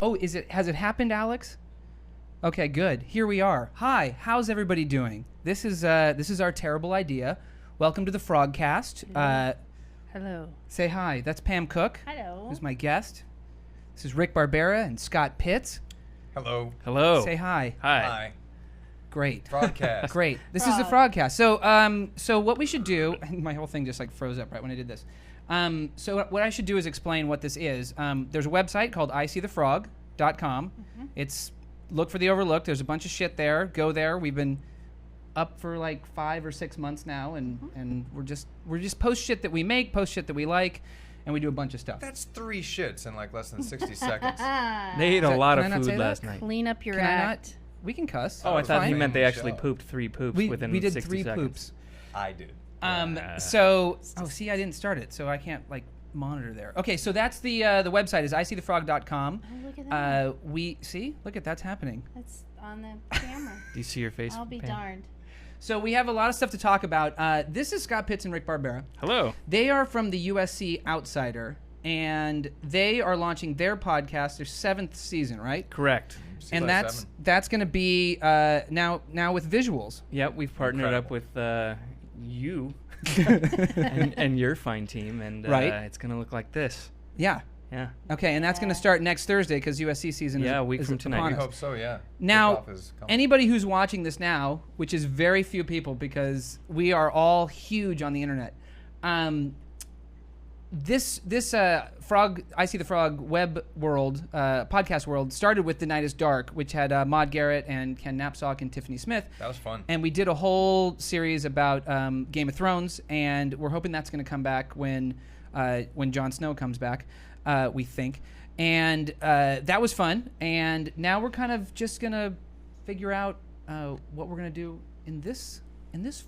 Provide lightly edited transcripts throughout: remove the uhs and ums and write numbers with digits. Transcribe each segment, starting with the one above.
Oh, has it happened, Alex? Okay, good. Here we are. Hi, how's everybody doing? This is our terrible idea. Welcome to the FrogCast. Hello. Say hi. That's Pam Cook. Hello. Who's my guest. This is Rick Barbera and Scott Pitts. Hello. Hello. Say hi. Hi. Great. FrogCast. Great. This is the FrogCast. So what we should do, my whole thing just like froze up right when I did this. So what I should do is explain what this is. There's a website called ISeeTheFrog.com. Mm-hmm. It's look for the overlook. There's a bunch of shit there. Go there. We've been up for like 5 or 6 months now, and we're just post shit that we make, post shit that we like, and we do a bunch of stuff. That's 3 shits in like less than 60 seconds. They ate a lot of can I not food say last that? night. Clean up your Can I not? act. We can cuss. Oh, I It's thought fine. you meant they Family actually show. pooped 3 poops within we did 60 3 seconds. poops. I did. So see, I didn't start it, so I can't like monitor there. Okay, so that's the website is ISeeTheFrog.com. Oh, look at that. We see, look at that's happening. That's on the camera. Do you see your face? I'll be Pam? darned. So we have a lot of stuff to talk about. This is Scott Pitts and Rick Barbera. Hello. They are from the USC Outsider, and they are launching their podcast, their 7th season, right? Correct. And that's going to be now with visuals. Yep, we've partnered up with you and your fine team, and Right. It's going to look like this. Yeah. Yeah. Okay, and that's going to start next Thursday because USC season is Yeah, a week is from tonight. upon We us. hope so, yeah. Now, Kickoff is coming. anybody who's watching this now, which is very few people because we are all huge on the internet, this Frog, I See the Frog web world, podcast world started with The Night is Dark, which had Maude Garrett and Ken Knapsack and Tiffany Smith. That was fun. And we did a whole series about Game of Thrones, and we're hoping that's going to come back when Jon Snow comes back, we think. And that was fun. And now we're kind of just going to figure out what we're going to do in this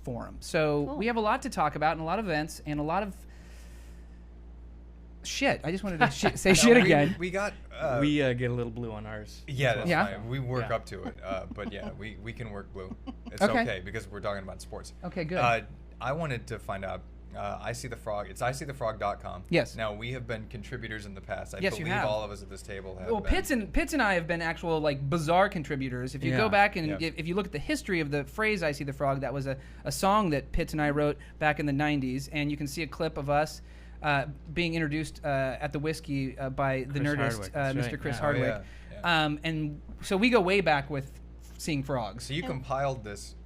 forum. So Cool. we have a lot to talk about and a lot of events and a lot of shit. I just wanted to say shit again. We got... We get a little blue on ours. yeah, that's Yeah? fine. We work Yeah. up to it. But yeah, we can work blue. It's Okay. okay because we're talking about sports. Okay, good. I wanted to find out... I See the Frog. It's ISeeTheFrog.com. Yes. Now, we have been contributors in the past. I Yes, you believe have. all of us at this table have Well, been. Pitts and I have been actual like bizarre contributors. If you go Yeah. back and Yeah. if you look at the history of the phrase "I See the Frog," that was a song that Pitts and I wrote back in the '90s, and you can see a clip of us being introduced at the whiskey by the Chris Nerdist, Hardwick, that's Mr. right, Chris yeah. Hardwick. Yeah. And so we go way back with seeing frogs. So you compiled this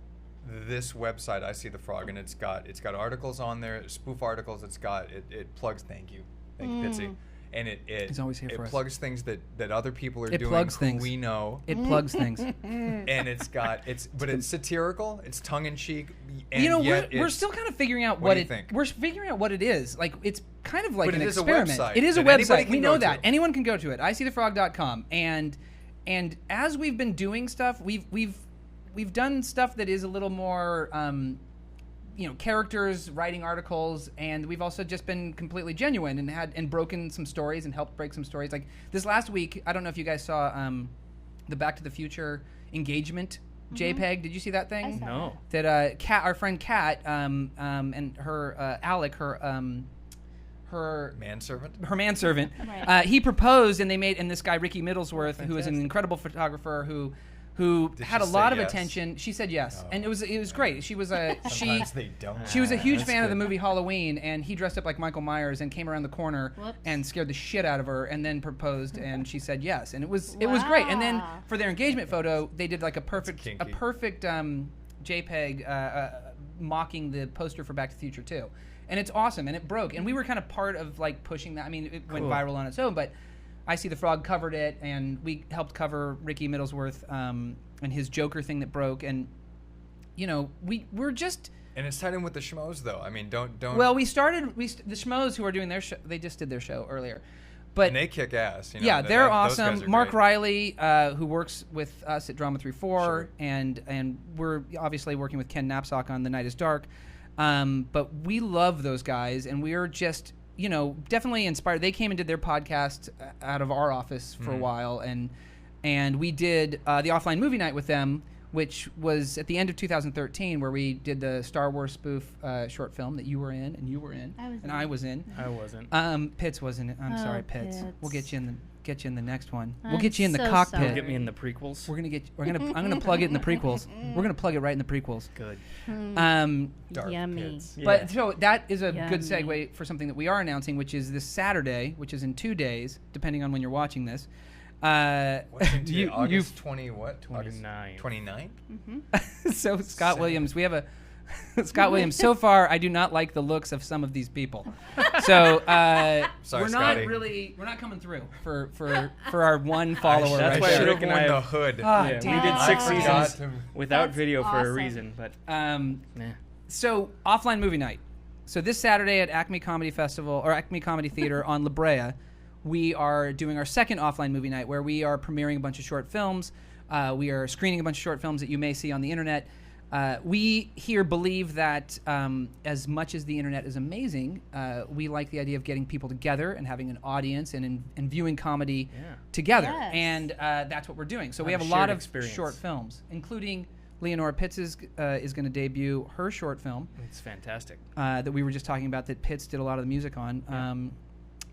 website, I See the Frog, and it's got articles on there, spoof articles. It plugs. Thank you, Pitsy, and it He's always here for us. plugs things that other people are It doing. plugs who things. we know, It plugs things. and it's satirical. It's tongue in cheek. And You know, yet we're it's- still kind of figuring out What what do you it. think? We're figuring out what it is. Like it's kind of like But an it is a experiment. website It is a that anybody website. can We know go that to. anyone can go to it. ISeeTheFrog.com. And as we've been doing stuff, we've done stuff that is a little more, characters writing articles, and we've also just been completely genuine and broken some stories and helped break some stories. Like this last week, I don't know if you guys saw the Back to the Future engagement JPEG. Did you see that thing? I saw No. That Kat, our friend Kat, and her Alec, her manservant. her manservant, Right. he proposed, and they made, and this guy Ricky Middlesworth, who is an Fantastic. incredible photographer, who Did had a she say lot of yes? attention. She said yes, Oh. and it was great. She was Sometimes they don't. she was a huge That's fan of the good. movie Halloween, and he dressed up like Michael Myers and came around the corner Whoops. and scared the shit out of her, and then proposed, and she said yes, and it was great. And then Wow. for their engagement photo, they did like a perfect kinky. JPEG mocking the poster for Back to the Future 2. And it's awesome, and it broke. And we were kind of part of like pushing that. I mean, it went Cool. viral on its own, but I See the Frog covered it, and we helped cover Ricky Middlesworth and his Joker thing that broke. And we're just And it's tied in with the schmoes, though. I mean, don't. well, the Schmoes who are doing their show, they just did their show earlier, but And they kick ass. yeah, they're those awesome. guys are Mark great. Riley, who works with us at Drama 3-4, Sure. and we're obviously working with Ken Knapsack on The Night is Dark. But we love those guys, and we are just, definitely inspired. They came and did their podcast out of our office for a while, and we did the offline movie night with them, which was at the end of 2013, where we did the Star Wars spoof short film that you were in, and you were in, I was in. I wasn't. Pitts wasn't in. I'm sorry, Pitts. Pitts. We'll get you in the next one. We'll I'm get you in the so cockpit. sorry. Get me in the prequels. I'm gonna plug it in the prequels. We're gonna plug it right in the prequels. Good. Dark Yummy. pits. Yeah. But so that is a good Yummy. segue for something that we are announcing, which is this Saturday, which is in 2 days, depending on when you're watching this. What's into you- August 20 what? 29th. 29? So Scott Williams, we have a Scott Williams. So far, I do not like the looks of some of these people. So Sorry, we're Scotty. we're not coming through for our one follower. That's right why there. should Rick have and worn I the have- hood. Ah, Yeah, damn we did it. 6 I forgot seasons to- without That's video for a awesome. reason, but nah. So offline movie night. So this Saturday at Acme Comedy Festival or Acme Comedy Theater on La Brea, we are doing our second offline movie night where we are premiering a bunch of short films. We are screening a bunch of short films that you may see on the internet. We here believe that as much as the internet is amazing, we like the idea of getting people together and having an audience and viewing comedy together. Yes. And that's what we're doing. So we Have have a a lot shared of experience. short films, including Leonora Pitts is going to debut her short film It's fantastic. that we were just talking about that Pitts did a lot of the music on.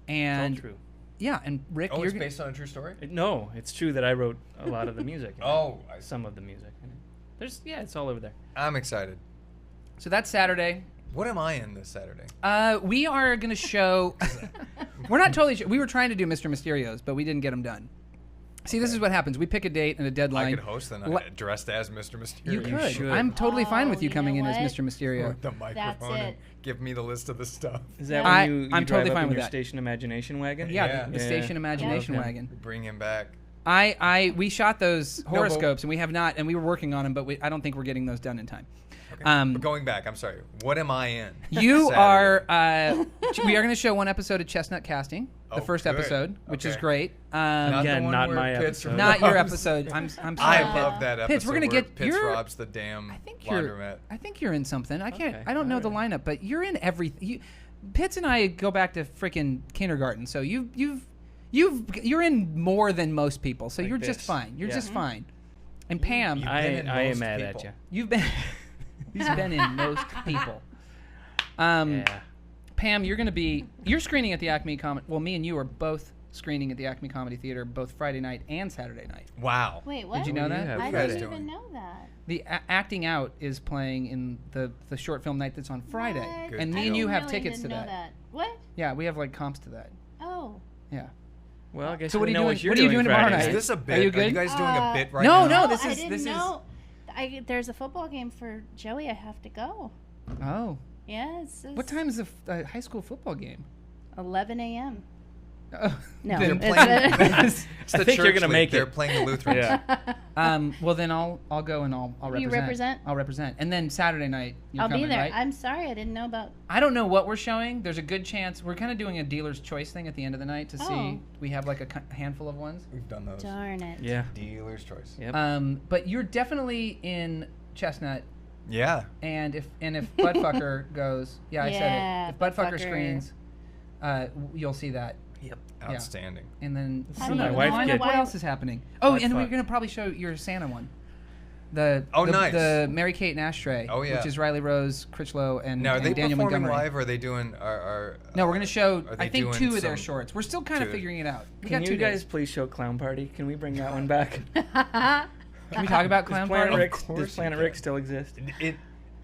And it's all true. yeah, and Rick, Oh, you're it's gonna, based on a true story? No, it's true that I wrote a lot of the music. Oh, some of the music. It's all over there. I'm excited. so that's Saturday. What am I in this Saturday? We are going to show. We're not totally sure. We were trying to do Mr. Mysterios, but we didn't get them done. See, this is what happens. We pick a date and a deadline. I could host the night Le- dressed as Mr. Mysterio. You You could. should. I'm totally fine with you Oh, coming you in know as what? Mr. Mysterio. With the microphone and it. give me the list of the stuff. Is that I- when you I'm drive totally up fine in with your that. station imagination wagon? Yeah, Yeah. the Yeah. Station Imagination Okay. Wagon. Bring him back. We shot those but- horoscopes and we have not, and we were working on them, but I don't think we're getting those done in time. Okay. Um, but going back, I'm sorry. What am I in? You Saturday? are. We are going to show one episode of Chestnut Casting, the Oh, first good. episode, which is Okay. great. Not the Again, one not where my Pitts episode. Not your robs- episode. I'm sorry. I Pitts. love that episode. Pitts, we're gonna where get- Pitts you're- robs the damn I think you're. laundromat. I think you're in something. I can't. Okay. I don't know the Alright. lineup, but you're in everything. Pitts and I go back to freaking kindergarten, so you're in more than most people. So Like you're just this. fine. You're Yeah. just fine. And Pam, You've I been in am most mad at people. you. you've been. He's been in most people. Yeah. Pam, you're screening at the Acme Comedy. Well, me and you are both screening at the Acme Comedy Theater both Friday night and Saturday night. Wow. Wait, what? Did you know What do you that? have? I What are you didn't guys even doing? know that. The Acting Out is playing in the short film night that's on Friday, What? Good and me deal. and you have Really tickets to didn't know that. What? Yeah, we have like comps to that. Oh. Yeah. Well, I guess So what we are you know doing- what you're what are you doing tomorrow Friday night? Is night. this a bit? Are you Are good? you guys doing a bit right No, now? no, this I is- didn't this is- know. There's a football game for Joey. I have to go. Oh, Yes. what time is the high school football game? 11 a.m. Oh, No, They're then- playing. I think you're gonna make They're it. playing the Lutherans. Yeah. well, then I'll go and I'll represent. You represent? I'll represent, and then Saturday night you're I'll coming, be there. right? I'm sorry, I didn't know about. I don't know what we're showing. There's a good chance we're kind of doing a dealer's choice thing at the end of the night to see. Oh. We have like a handful of ones. We've done those. Darn it. Yeah. Dealer's choice. Yep. But you're definitely in Chestnut, Yeah. and if Buttfucker goes, yeah, I said Yeah, it. If Buttfucker Buttfucker. screens, you'll see that, Yep. Yeah. Outstanding. and then How I do don't you know. my know wife the get- What wife- else is happening? Oh, Butt and we're fuck. gonna probably show your Santa one. The Nice. the Mary Kate and Ashtray. Oh, yeah. Which is Riley Rose, Critchlow, and, Now, are and they Daniel performing Montgomery. live or are they doing our No, we're gonna show. Are they I think doing 2 of their some- shorts. We're still kind of two? figuring it out. We Can got you 2 guys days. please show Clown Party? Can we bring that one back? Can we talk about Clown Does Planet Party? Rick, course does you Planet can. Rick still exist?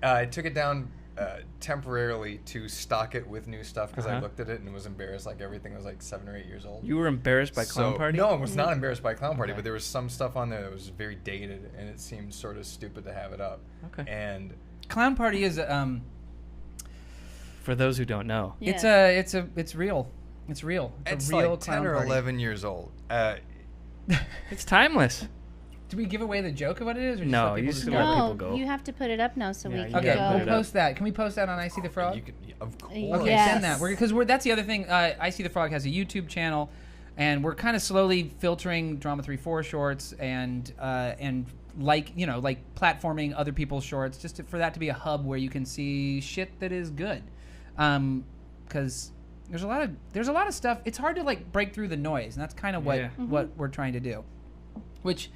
I took it down temporarily to stock it with new stuff because I Uh-huh. looked at it and was embarrassed like everything was like 7 or 8 years old. You were embarrassed by Clown So- Party? No, I was not embarrassed by Clown Party, Okay. but there was some stuff on there that was very dated and it seemed sort of stupid to have it up. Okay. And Clown Party is For those who don't know. Yes. it's real. It's real. it's a real like 10 Clown or Party. 11 years old. It's timeless. Do we give away the joke of what it is? Or just No, let people you just should go? let people No, go. you have to put it up now so Yeah, we you can Okay, gotta go. put we'll it up. post that. Can we post that on I See the Frog? you could, of course. Okay, Yes. send that. Because that's the other thing. I See the Frog has a YouTube channel, and we're kind of slowly filtering Drama 3-4 shorts and like platforming other people's shorts just for that to be a hub where you can see shit that is good. Because there's a lot of stuff. It's hard to like break through the noise, and that's kind of what Yeah. what we're trying to do. Which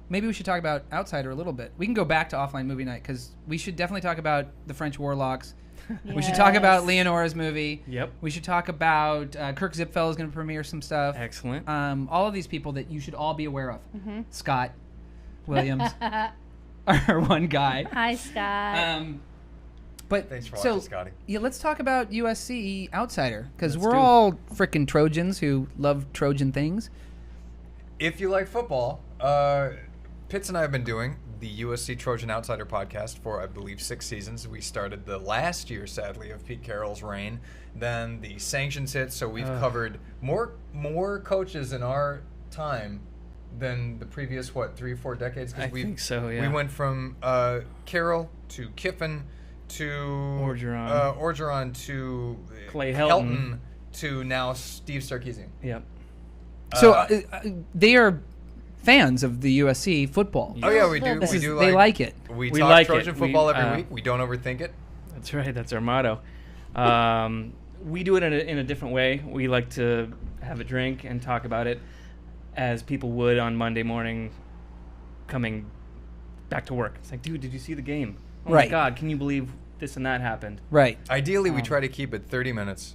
maybe we should talk about Outsider a little bit. We can go back to offline movie night because we should definitely talk about the French Warlocks. Yes. We should talk about Leonora's movie. Yep. We should talk about Kirk Zipfel is going to premiere some stuff. Excellent. All of these people that you should all be aware of. Scott Williams, our one guy. Hi, Scott. But Thanks for watching, so Scotty. yeah, let's talk about USC Outsider because Let's we're do it. all frickin' Trojans who love Trojan things. If you like football, Pitts and I have been doing the USC Trojan Outsider podcast for, I believe, 6 seasons. We started the last year, sadly, of Pete Carroll's reign. Then the sanctions hit, so we've covered more coaches in our time than the previous, 3 or 4 decades? I think so, yeah. We went from Carroll to Kiffin to Orgeron to Clay Helton. to now Steve Sarkisian. Yep. So they are fans of the USC football. Oh yeah, we do. This We is- do. They like it. We We talk like Trojan it. football We, every week. We don't overthink it. That's right. That's our motto. We do it in a different way. We like to have a drink and talk about it as people would on Monday morning coming back to work. It's like, dude, did you see the game? Oh Right. my God, can you believe this and that happened? Right. Ideally, we try to keep it 30 minutes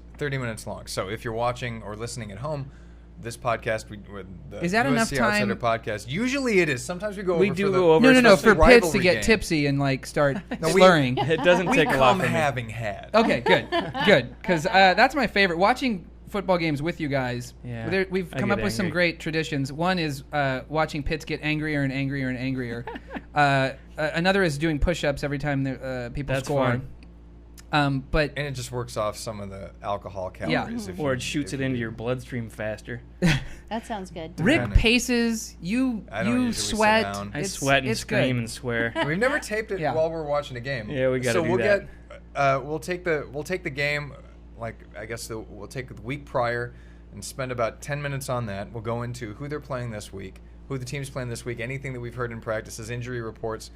long. So if you're watching or listening at home, this podcast, the Is that USC enough time? Outsider podcast, usually it is. Sometimes we go over We for do the, go over, No, especially for Pitts to rivalry get game. tipsy and like start No, we- slurring. It doesn't We take a lot come for me. having had. Okay, good, because that's my favorite. Watching football games with you guys. Yeah, We've I come get up with some angry. great traditions. One is watching Pitts get angrier and angrier and angrier. Another is doing push-ups every time people That's score. fun. But And it just works off some of the alcohol calories. if Or you- it shoots if it you into do. your bloodstream faster. That sounds good. Rick Depending. paces. You I don't usually sit sweat. down. I It's- sweat and it's scream good. and swear. We've never taped it Yeah. while we're watching a game. Yeah, we gotta So do we'll that. get we'll take the game, like I guess we'll take the week prior and spend about 10 minutes on that. We'll go into who they're playing this week, who the team's playing this week, anything that we've heard in practices, injury reports,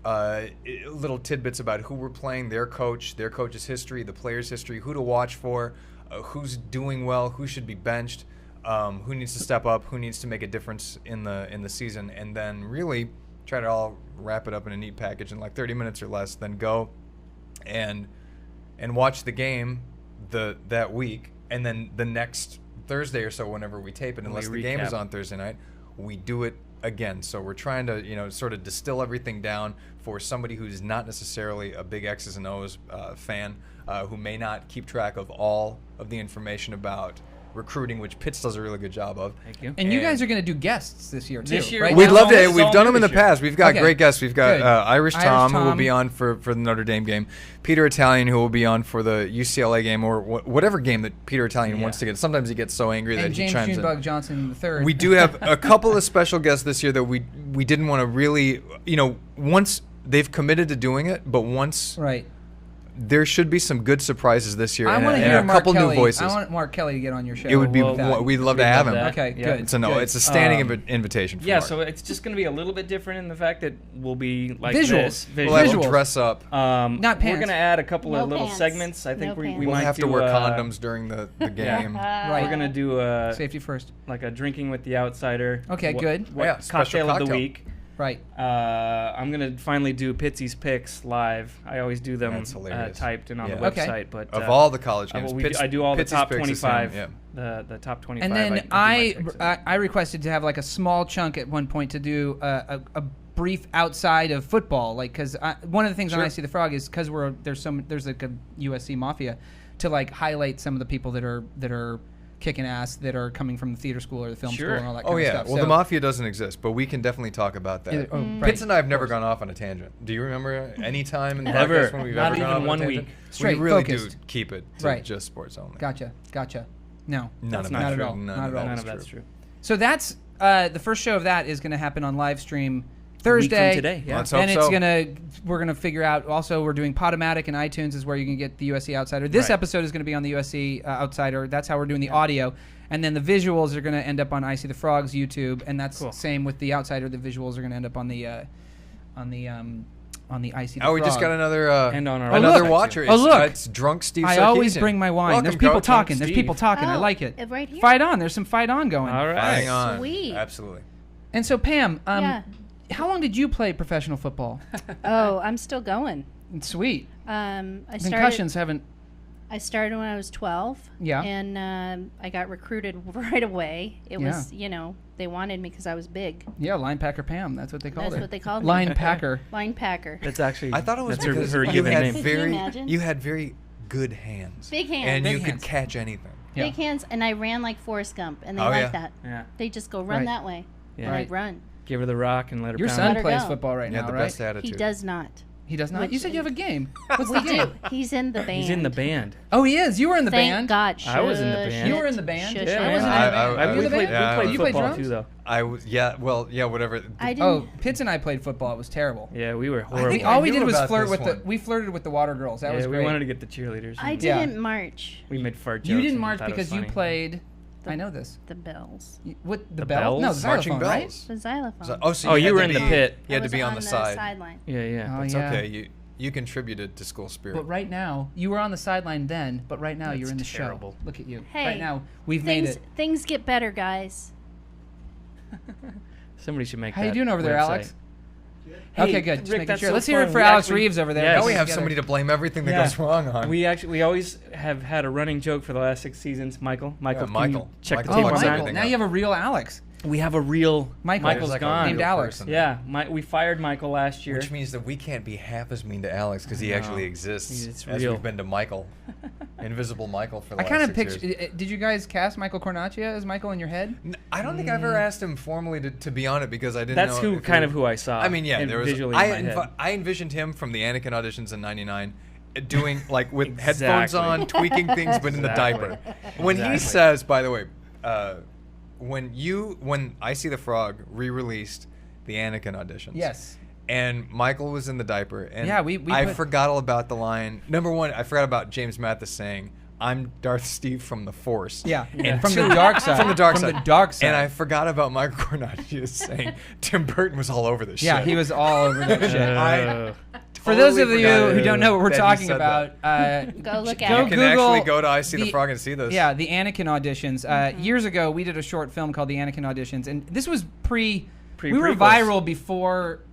little tidbits about who we're playing, their coach's history, the player's history, who to watch for, who's doing well, who should be benched, who needs to step up, who needs to make a difference in the season, and then really try to all wrap it up in a neat package in like 30 minutes or less. Then go and watch the game that week, and then the next Thursday or so, whenever we tape it, unless the game is recap. on Thursday night, we do it again. So we're trying to sort of distill everything down for somebody who's not necessarily a big X's and O's fan, who may not keep track of all of the information about recruiting, which Pitts does a really good job of. Thank you. And you And- guys are going to do guests this year too. This year, right? We'd Now love it's to. We've all done new them in the this year. past. We've got Okay. great guests. We've got Good. Irish Tom, who will Tom. be on for the Notre Dame game, Peter Italian, who will be on for the UCLA game, or whatever game that Peter Italian Yeah. wants to get. Sometimes he gets so angry that And he James chimes Junebug in. Johnson III. We do have a couple of special guests this year that we didn't want to really, once they've committed to doing it, but once right. there should be some good surprises this year, I and, want to and hear a Mark couple Kelly. new voices. I want Mark Kelly to get on your show. It would be. Well, We'd love to we'd have love him. that. Okay, Yeah. good. It's a no. good. It's a standing invitation. From Yeah, Mark. so it's just going to be a little bit different in the fact that we'll be like Visuals. this. we'll have to Visuals. dress up. Not We're pants. going to add a couple No of little pants. segments. I think No we pants. We'll might have do, to wear condoms during the game. Right. We're going to do Safety first. like a drinking with the outsider. Okay, good. Yeah, special cocktail of the cocktail. week. Right. I'm gonna finally do Pitsy's picks live. I always do them That's hilarious. typed and on Yeah. the Okay. website. But Of all the college games, well, Pitts- I do all the Pitts' top picks is 25. him, The top 25. And then do my picks. I requested to have like a small chunk at one point to do a brief outside of football, like because one of the things on Sure. I See the Frog is because there's like a USC mafia to like highlight some of the people that are kicking ass that are coming from the theater school or the film Sure. school and all that kind Oh of yeah. stuff. Well, So- the mafia doesn't exist, but we can definitely talk about that. Right. Pitts and I have never gone off on a tangent. Do you remember any time in the Ever. podcast when we've Not ever gone even off on one a week. tangent? Straight, we really focused. do keep it to Right. just sports only. Gotcha. No. None That's of not that's at true. all. None Not of at all. that None is of that's true. true. So that's the first show of that is going to happen on live stream Thursday. Week from today, yeah. Let's hope And it's so. we're gonna figure out. Also, we're doing Podomatic and iTunes is where you can get the USC Outsider. This Right. episode is going to be on the USC Outsider. That's how we're doing the audio, and then the visuals are going to end up on I See the Frogs YouTube, and that's Cool. same with the Outsider. The visuals are going to end up on the I See the Oh, Frog. we just got another And on our another website, watcher. too. Oh, look. It's drunk Steve. I always Sarkisian. bring my wine. Welcome, There's people Coach. talking. There's Steve. people talking. I Oh, like it. right here? Fight on. There's some fight on going. All right. Hang on. Sweet. Absolutely. And so Pam, Yeah. How long did you play professional football? Oh, I'm still going. Sweet. I Concussions haven't. I started when I was 12. Yeah. And I got recruited right away. It was, they wanted me because I was big. Yeah, linebacker Pam. That's what they called her. That's what they called me. Linepacker. Linepacker. That's actually. I thought it was that's because her you given had name. Can you very imagine? you had very good hands. Big hands. And Big you hands. could catch anything. Yeah. Big hands, and I ran like Forrest Gump, and they Oh, like yeah. that. Yeah. They just go run Right. that way, Yeah. and Right. I run. Give her the rock and let her Your pound. son Let her plays go. football right Yeah, now, the right? best attitude. He does not. He does not. Which- You said you have a game. What's We the game? do. He's in the band. He's in the band. Oh, he is. You were in the Thank band. God. I was in the Shush band. You it. were in the band? Shush Yeah, it. I wasn't in the band. I- You in the band? yeah, we played You played football drums? too, though. I was whatever. I didn't. Oh, Pitts and I played football. It was terrible. Yeah, we were think horrible. I All we knew did was about flirt this with one. we flirted with the water girls. That Yeah, was we great. wanted to get the cheerleaders. I and Yeah. didn't march. We made fart jokes. You didn't and march thought it was because you funny. played. I know this. The bells. What the The bell? No, bells? the Marching xylophone, right? bells. The xylophone. So Oh, you you had were to in the be- pit. You had I to be was on the side. sideline. Yeah, yeah. Oh, It's yeah. okay. You contributed to school spirit. But right now, you were on the sideline then, but right now That's you're in the terrible. show. Look at you. Hey, right now, we've made Things it. things get better, guys. Somebody should make How that you doing over there, website. Alex? Hey, Okay, good. Just Rick, making that's sure. so Let's hear it fun. for We Alex actually- Reeves over there. Yeah, now we Get have together. somebody to blame everything that Yeah. goes wrong on. We always have had a running joke for the last 6 seasons. Michael, can you Michael. check Michael the tape Oh, on fucks that? Michael. everything Now up. you have a real Alex. We have a real Michael. Michael's There's like a gone. Named real Alex. person. Yeah, we fired Michael last year. Which means that we can't be half as mean to Alex because he actually exists. It's as real. we've been to Michael, Invisible Michael for the I last kind of 6 picture. years. Did you guys cast Michael Cornacchia as Michael in your head? I don't think I've ever asked him formally to be on it because I didn't That's know. who I saw. I mean, yeah, in- there was. visually in my head. I envisioned him from the Anakin auditions in '99, doing like with Exactly. headphones on, tweaking things, but in the Exactly. diaper. When he Exactly. says, by the way, when I See the Frog re-released the Anakin auditions, Yes. and Michael was in the diaper, and Yeah, we I put- forgot all about the line. Number one, I forgot about James Mathis saying, "I'm Darth Steve from the Force." Yeah. And From two- the dark side. From the dark From side. the dark side. And I forgot about Michael Cornacchia saying Tim Burton was all over this Yeah, shit. he was all over that shit. Uh, For those of totally you forgot who don't know what we're that he talking said about, Go look go at You it. can Google actually go to I See the Frog and see this. Yeah, the Anakin auditions. Years ago, we did a short film called The Anakin Auditions, and this was we were Pre-prequels. viral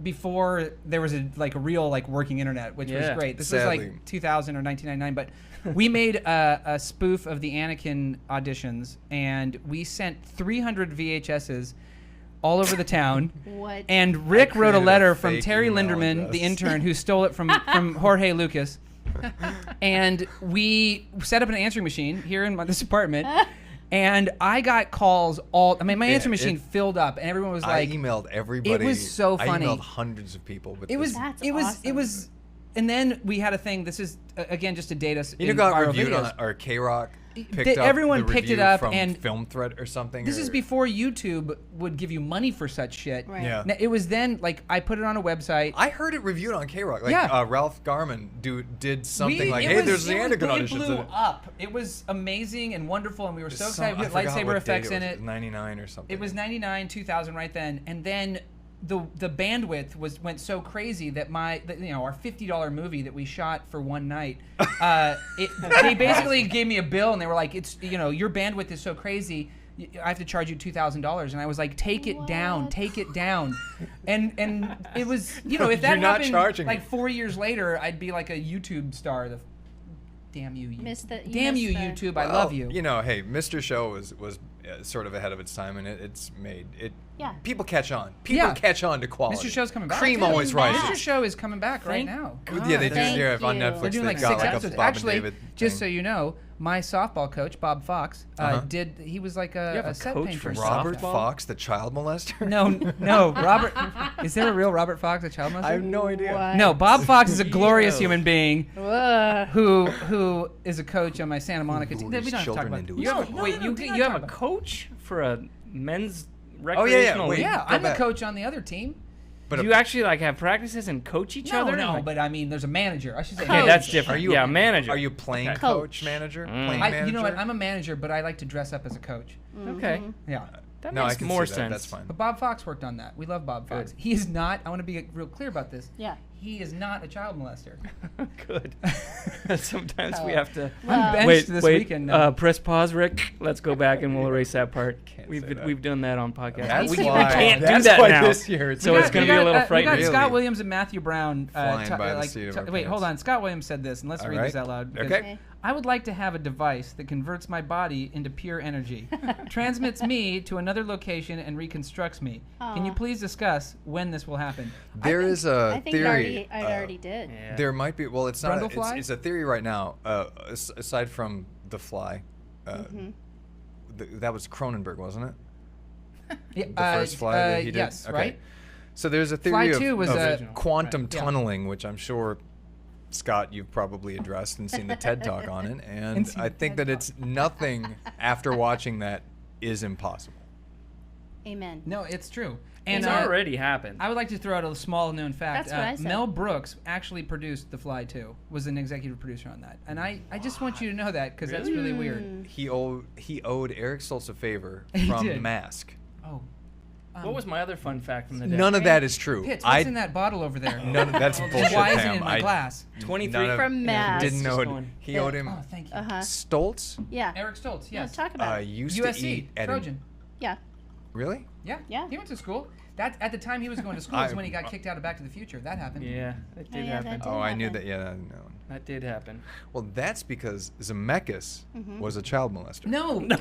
before there was a real working internet, which was Yeah. great. This Sadly. was like 2000 or 1999, but we made a spoof of the Anakin auditions, and we sent 300 VHSs all over the town. What? And Rick wrote a created a letter from fake Terry email Linderman, address. the intern, who stole it from Jorge Lucas. And we set up an answering machine here in this apartment. And I got calls my answering machine filled up, and everyone was I like, emailed everybody. It was so funny. I emailed hundreds of people. With it was, this. That's it was, it awesome. was, and then we had a thing. This is again just to date us. You know, in got viral reviewed videos. on or K Rock. Everyone picked it up, from and Film Thread or something. This is before YouTube would give you money for such shit. Right. Yeah. Now, it was then I put it on a website. I heard it reviewed on K Rock. Like Yeah. Ralph Garman did something We- like, it "Hey, was- there's the it Anakin was- auditions." It blew up. It was amazing and wonderful, and we were so excited. We had lightsaber effects in it. 99 or something. It was 99, 2000 right then, and then the bandwidth went so crazy that our $50 movie that we shot for one night, they basically gave me a bill and they were like, it's your bandwidth is so crazy, I have to charge you $2,000, and I was like, take it down, and it was if that You're not happened charging me. 4 years later, I'd be like a YouTube star. Damn you, Missed the- YouTube, I love you. Hey, Mr. Show was sort of ahead of its time, and it's made it. Yeah. People catch on. People Yeah. catch on to quality. Mr. Show's coming back. Cream too. always Coming rises. back. Mr. Show is coming back right Thank now. Yeah, they do. Thank Yeah, on you. Netflix. They're doing they've like got 6 like episodes. a Bob Actually, and David just so thing. you know, my softball coach, Bob Fox, he was like You have a a set coach painter. for Robert softball? Fox, the child molester. No, Robert. Is there a real Robert Fox, a child molester? I have no idea. What? No, Bob Fox is a glorious Ew. human being Ugh. who is a coach on my Santa Monica team. Lures We don't have to talk children about into it. his No, Wait, you have a coach for a men's yeah, recreational wait. league? Yeah, Go I'm the back. coach on the other team. But Do you actually have practices and coach each other? No, but I mean, there's a manager. I should say. Okay, Coach. that's different. Are you a a manager? Are you playing Okay. coach Coach. manager? Mm. Playing I, manager? you know what? I'm a manager, but I like to dress up as a coach. Okay, Yeah. that no, I makes can more see sense. that. That's fine. But Bob Fox worked on that. We love Bob Fox. He is not. I want to be real clear about this. Yeah. he is not a child molester. Good. Sometimes we Oh. have to. Well, Benched this weekend now. Press pause, Rick. Let's go back and we'll erase that part. Can't We've say that. we've done that on podcast. That's We why. can't do that's that why now. this year. So it's gonna be a little frightening. We got Really? Scott Williams and Matthew Brown. Flying by the seat of our Wait, pants. hold on. Scott Williams said this, and let's All read this right. out loud. because Okay. I would like to have a device that converts my body into pure energy, transmits me to another location, and reconstructs me. Can you Aw. please discuss when this will happen? There is a I think theory. I already did. Yeah. There might be. Well, it's not. Brundlefly? It's a theory right now. Aside from the fly, that was Cronenberg, wasn't it? Yeah, The first fly that he did. Yes, Okay. right? So there's a Fly theory 2 was of a- quantum Right. Yeah. tunneling, which I'm sure, Scott, you've probably addressed and seen the TED Talk on it, and seen I the think TED that it's nothing after watching that is impossible. Amen. No, it's true. And It's already happened. I would like to throw out a small known fact. That's what I said. Mel Brooks actually produced The Fly 2, was an executive producer on that. And I just want you to know that because that's really weird. He owed Eric Stoltz a favor He from did. Mask. Oh. What was my other fun fact from the day? None of that is true. Pitts, what's in that bottle over there? None of that's bullshit. Why isn't Pam. it in my glass? 23 none of- From Mask. Didn't know Just it. going- He owed him Oh, thank you. Uh-huh. Stoltz. Yeah. Eric Stoltz, Let's yes. talk about it. Used to USC, eat at Trojan. Yeah. Really? Yeah. Yeah. He went to school. That at the time he was going to school is when he got kicked out of Back to the Future. That happened. Yeah, that did yeah, happen. that did. Oh, I knew happen. that. Yeah, I know. That did happen. Well, that's because Zemeckis was a child molester. No, No,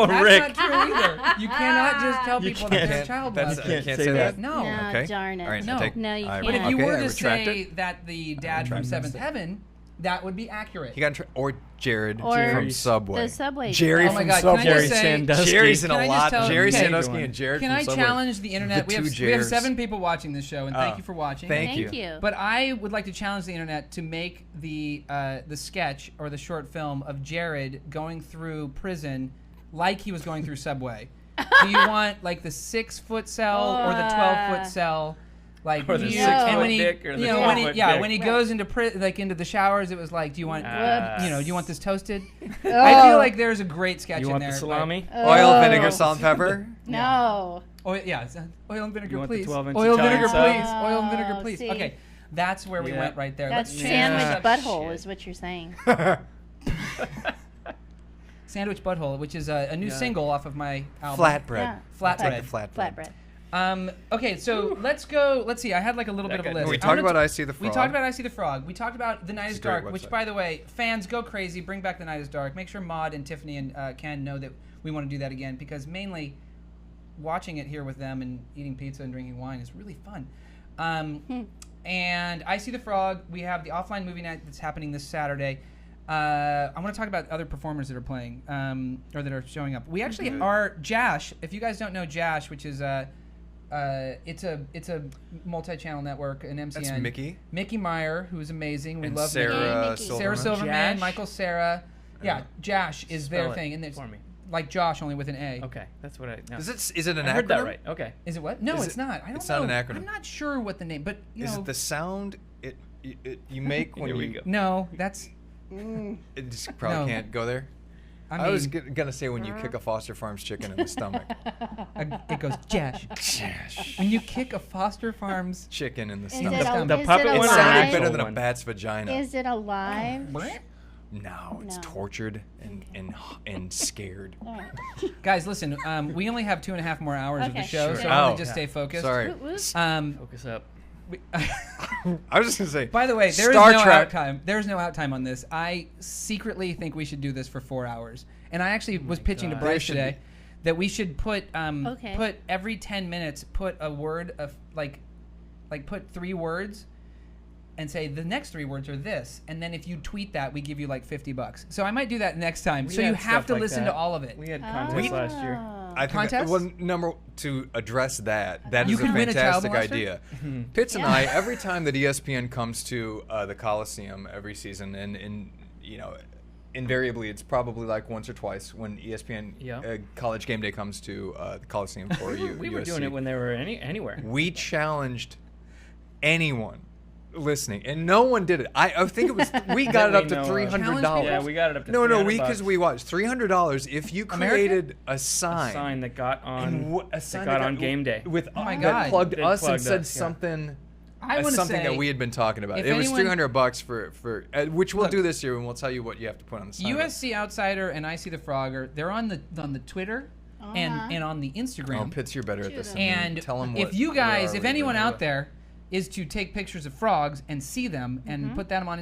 that's Rick. not true either. You cannot just tell You people can't- that they're child That's, molesters. I can't say say that. that. No. No, Okay. darn it. All right, No. I take, No, you I- can't. But if you okay, were I to retract say it. that the dad from retract Seventh it. Heaven, that would be accurate. He got or Jared Or from Subway. the Subway Jerry did Oh my from God, can I Subway. just say- Sandusky. Jerry's in Can a I just lot. tell- Jerry okay. Sandusky and Jared Can from I Subway. challenge the internet? The two we have Jares. 7 people watching this show, and thank you for watching. thank Thank you. you. But I would like to challenge the internet to make the sketch or the short film of Jared going through prison like he was going through Subway. Do you want like the 6-foot cell or the 12-foot cell? Like Or the do you- 6-foot and when he, dick or the you know, when he, 12-foot yeah, dick. when he goes into into the showers, it was like, do you want, Ah. you know, do you want this toasted? Oh. I feel like there's a great sketch You in want there. the salami? Oil, Oh. vinegar, salt, and pepper. No. Oil, yeah, oil and vinegar, You want the please. 12-inch Oil, vinegar, Italian please. sub? Oil and vinegar, Oh, please. see. Okay, that's where we Yeah. went right there. That's Let's sandwich change butthole shit. is what you're saying. Sandwich Butthole, which is a new Yeah. single off of my album. Flatbread. Yeah. Flatbread. Take the flatbread. Flatbread. Okay, so let's go. Let's see. I had like a little That bit of a guy- list. We I'm talked gonna about t- I See the Frog. We talked about I See the Frog. We talked about The Night It's is a great Dark, which, website. by the way, fans go crazy. Bring back The Night is Dark. Make sure Maud and Tiffany and Ken know that we want to do that again because mainly watching it here with them and eating pizza and drinking wine is really fun. And I See the Frog. We have the offline movie night that's happening this Saturday. I want to talk about other performers that are playing or that are showing up. We actually are Jash. If you guys don't know Jash, which is it's a multi-channel network, an MCN. That's Mickey. Mickey Meyer, who's amazing. We And love Sarah Mickey. Mickey. Silverman. Sarah Silverman, Jash? Michael Sarah. Yeah, Jash is Spell their it thing, and it's for me. like Josh only with an A. Okay, that's what I. No. Is it an I acronym? heard that right. Okay. Is it what? No, Is it's it- not. I don't it's know. not an acronym. I'm not sure what the name, but you Is know. it the sound you make when Here we you go. No, that's. It just probably No. can't go there. I I, mean, was gonna say when you kick a Foster Farms chicken in the stomach. it goes Jash. When you kick a Foster Farms. Chicken in the Is stomach. it, a, The is puppet it It one or sounded alive? actual better than a one? bat's vagina. Is it alive? No, it's No. tortured and scared. All right. Guys, listen. We only have 2.5 more hours of the Okay, show, sure. so I want Oh. to just stay focused. Sorry. Woot woot. Focus up. I was just gonna say. By the way, there is Star no Trek. out time. There's no out time on this. I secretly think we should do this for 4 hours. And I actually was pitching to God. There Bryce should today be. that we should put Okay. put every 10 minutes put a word of like put 3 words and say the next 3 words are this, and then if you tweet that, we give you like $50. So I might do that next time. We so you had have stuff to like listen that. to all of it. We had contests last year. I think Contest? well, number to address that You is a could win a child fantastic molester? idea. Hmm. Pitts and Yeah. I, every time that ESPN comes to the Coliseum every season, and you know, invariably it's probably like once or twice when ESPN Yeah. College Game Day comes to the Coliseum for you. We were doing it when they were anywhere. We challenged anyone listening, and no one did it. I think it was we got it we up to know of. $300. Yeah, we got it up to No, $300 because we watched $300 if you created a sign. A sign that got on. A sign that got that on game day. with Oh my that God. plugged That us and plugged said us, yeah. something That's something that we had been talking about. It was $300 for which we'll do this year, and we'll tell you what you have to put on the side. USC Outsider and I See the Frog they're on the Twitter and on the Instagram. Oh, Pitts, you're better at this. And tell them if anyone out there is to take pictures of frogs and see them and put them on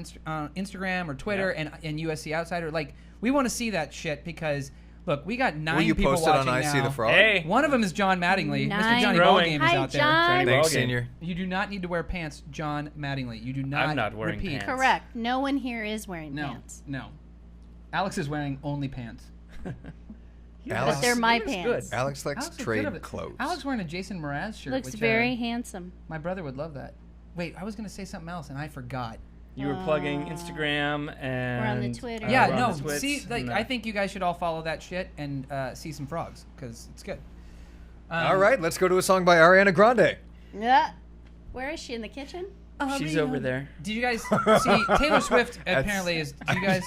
Instagram or Twitter and USC Outsider, like we want to see that shit because. Look, we got 9 people watching now. Will you post it on I See the Frog? Hey. One of them is John Mattingly. 9. Mr. Johnny Growing. Ballgame is out there. John. Thanks, Senior. You do not need to wear pants, John Mattingly. You do not. I'm not wearing repeat. pants. Correct. No one here is wearing No, pants. no. Alex is wearing only pants. Alex, But they're my looks pants. good. Alex likes Alex looks trade good with it. clothes. Alex wearing a Jason Mraz shirt. Looks which, very handsome. My brother would love that. Wait, I was going to say something else and I forgot. You were plugging Instagram and We're on the Twitter. Yeah, we're on no. the Twits See, like, and I think you guys should all follow that shit and see some frogs because it's good. All right, let's go to a song by Ariana Grande. Yeah. Where is she? In the kitchen? she's over there. Did you guys see Taylor Swift? Apparently, is. Do you guys?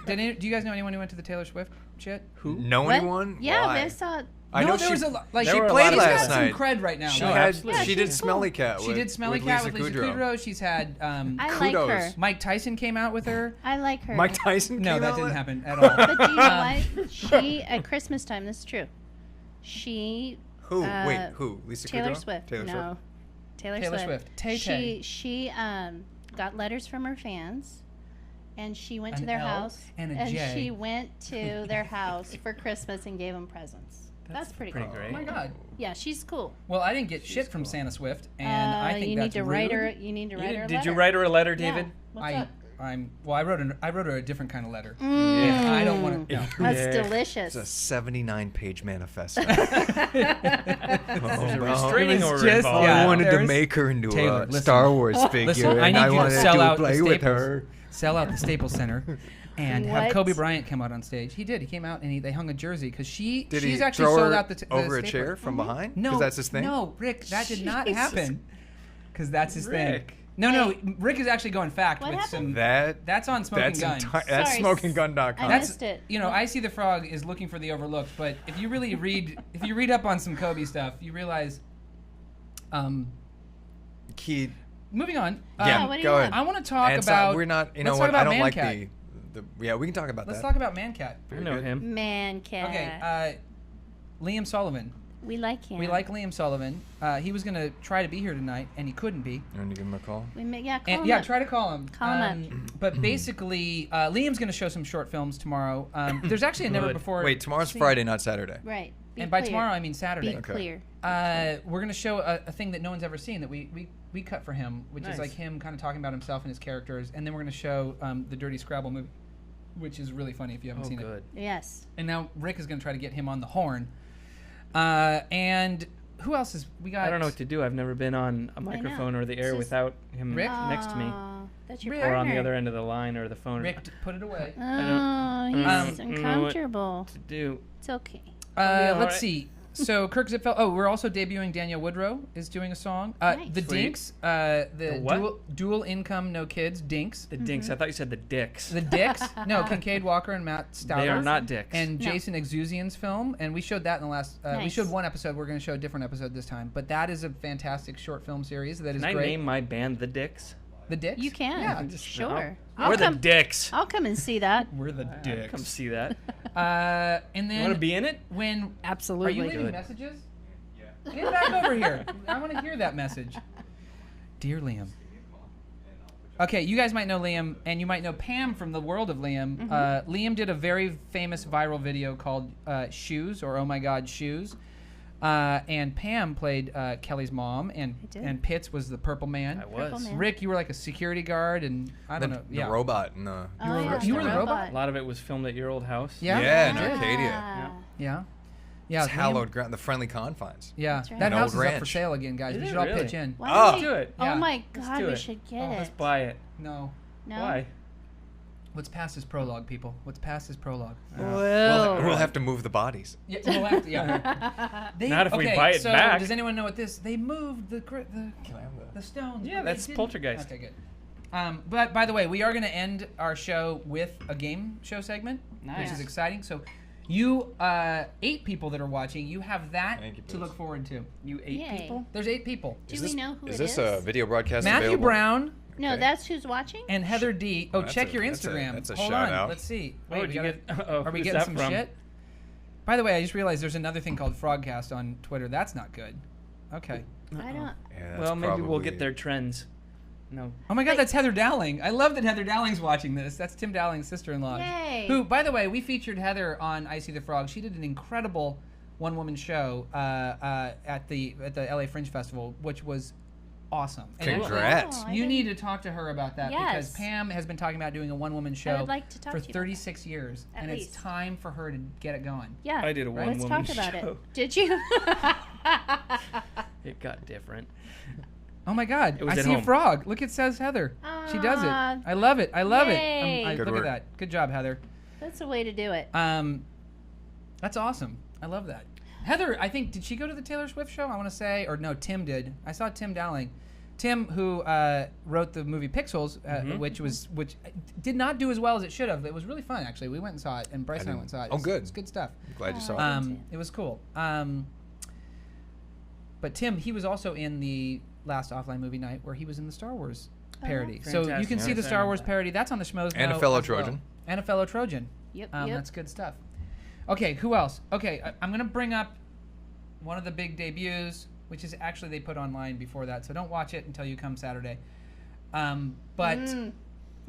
Do you guys know anyone who went to the Taylor Swift shit? Who? Know What? anyone? Yeah, Why? I saw. I no, know there she, was a lot. Like she there were a played lot of she's last got night. some cred right now. She though. had. absolutely. She did she's Smelly cool. Cat. She did Smelly Cat with Lisa Kudrow. She's had I like Kudos. her. Mike Tyson came out with her. I like her. Mike Tyson. No, came that out didn't with- happen at all. But do you know what? She at Christmas time. This is true. She. Who? Wait, who? Lisa Taylor Kudrow? Swift. Taylor no. Swift. Taylor Swift. Tay-Tay. She got letters from her fans, and she went to An their L house, and a J. she went to their house for Christmas and gave them presents. That's pretty cool. Oh my god. Yeah, she's cool. Well, I didn't get shit from Santa Swift, and I think you that's need to rude. write her. You need to write her. A Did you letter. write her a letter, David? Yeah. What's up? I wrote her a different kind of letter. Mm. I don't want to. No. That's Yeah. delicious. It's a 79-page manifesto. There's a no. restraining It was order just- involved. yeah. I wanted to there's- make her into Taylor, a listen. Star Wars figure, Listen, I and need I you to wanted sell out play the with Staples. her. Sell out the Staples Center, and have What? Kobe Bryant come out on stage. He did. He came out and they hung a jersey because Did she's he actually throw sold her out the over a Staples. chair from behind? No, 'Cause that's his thing. No, Rick, that did not Jesus. happen. Because that's his thing. Rick. No, Rick is actually going fact What with happened? some. That's on Smoking Guns. That's Sorry, smokinggun.com. I missed it. You know, I See the Frog is looking for the overlooked, but if you really read up on some Kobe stuff, you realize. Key. Moving on. Yeah, what do you go have? ahead. I want to talk And so about. we're not. You know let's what? talk about I don't like Man-Cat. the. Yeah, we can talk about Let's that. talk about Man-Cat. I know him. Man cat. Okay, Liam Sullivan. We like him. We like Liam Sullivan. He was going to try to be here tonight, and he couldn't be. You want to give him a call? Call And, him yeah, up. try to call him. Call him But basically, Liam's going to show some short films tomorrow. There's actually a never Good. before. Wait, tomorrow's seen- Friday, not Saturday. Right. Be And by clear. tomorrow, I mean Saturday. Be Okay. clear. We're going to show a thing that no one's ever seen that we cut for him, which is Nice. like him kind of talking about himself and his characters. And then we're going to show the Dirty Scrabble movie, which is really funny if you haven't Oh, seen it. good. Yes. And now Rick is going to try to get him on the horn. And who else is we got? I don't know what to do. I've never been on a know. microphone or the air This is- without him Rick? next to me. Aw, That's your Rick. Or on the partner. other end of the line or the phone. Rick, put it away. Oh, I he's don't know what uncomfortable. to do. It's okay. Let's alright. see. So Kirk Zipfel. Oh, we're also debuting Danielle Woodrow is doing a song. Nice. The Sweet. Dinks. The The what? dual income, no kids. Dinks. The Dinks. I thought you said the Dicks. The Dicks. No, Kincaid Walker and Matt Stouter. They are not dicks. And No. Jason Exuzian's film, and we showed that in the last. We Nice. showed one episode. We're going to show a different episode this time, but that is a fantastic short film series that is Can I great. name my band the Dicks? The Dicks. You can. Yeah. Sure. We're the Dicks. I'll come and see that. We're the Dicks. Come see that. And then You want to be in it? when are Absolutely. you leaving Good. messages? Get back over here. I want to hear that message. Dear Liam. Okay, you guys might know Liam, and you might know Pam from the world of Liam. Liam did a very famous viral video called Shoes, or Oh My God, Shoes. And Pam played Kelly's mom, I did. and Pitts was the purple man. I was. Purple Man. Rick, you were like a security guard, and I don't know. The Yeah. robot and the. Oh, were- yeah, you were the robot? A lot of it was filmed at your old house. Yeah? Yeah, in Yeah. Arcadia. Ah. Yeah. Yeah. It's Liam- hallowed ground, the friendly confines. Yeah. That's right. That An house old is up for ranch. sale again, guys. Is We it should all really? pitch in. Why Oh. don't Let's do it. Oh Yeah. my Let's God, do we it. should get Oh, it. let's buy it. No. No. Why? What's past is prologue, people. What's past is prologue. Well, We'll have to move the bodies. Yeah, we'll have to, yeah. They, Not if we okay, buy it so back. Does anyone know what this? They moved the stones. Yeah, but they that's didn't- Poltergeist. Okay, good. But by the way, we are going to end our show with a game show segment, which Nice. is exciting. So, You 8 people that are watching. You have that Thank you, to look forward to. You 8 Yay. people? There's 8 people. Do we know who it is? Is this a video broadcast Matthew available? Brown No, Okay. that's who's watching? and Heather D. Oh, That's check a- your that's a- Instagram. that's a Hold shout on. out. Let's see. Oh, did you gotta- get? are we who's getting that some from? shit? By the way, I just realized there's another thing called FrogCast on Twitter. That's not good. Okay. I don't. Yeah, that's Well, maybe we'll probably- get their trends. No. Oh my God, that's Heather Dowling. I love that Heather Dowling's watching this. That's Tim Dowling's sister-in-law. Yay. Who, by the way, we featured Heather on I See the Frog. She did an incredible one-woman show at the LA Fringe Festival, which was awesome. And actually, Congrats. Oh, I you didn't- need to talk to her about that because Yes. Pam has been talking about doing a one-woman show like to talk for to you about 36 years, At and least. it's time for her to get it going. Yeah. I did a Let's one-woman talk about show. it. Did you? It got different. Oh my God! It was I at see a home. frog. Look, it says Heather. She does it. Aw. I love it. I love Yay. it. Good Look work. at that. Good job, Heather. That's the way to do it. That's awesome. I love that. Heather, I think, did she go to the Taylor Swift show? I want to say, or no, Tim did. I saw Tim Dowling. Tim, who wrote the movie Pixels, which did not do as well as it should have. It was really fun, actually. We went and saw it, and Bryce and I went and saw it. Oh, good. It's good stuff. Glad you saw it. It was cool. But Tim, he was also in the last offline movie night where he was in the Star Wars parody. So you Fantastic. can see the Yes, I Star remember Wars that. parody. That's on the Schmoes And a Know fellow as well. Trojan. And a fellow Trojan. Yep. That's good stuff. Okay, who else? Okay, I'm going to bring up one of the big debuts, which is actually they put online before that, so don't watch it until you come Saturday. But,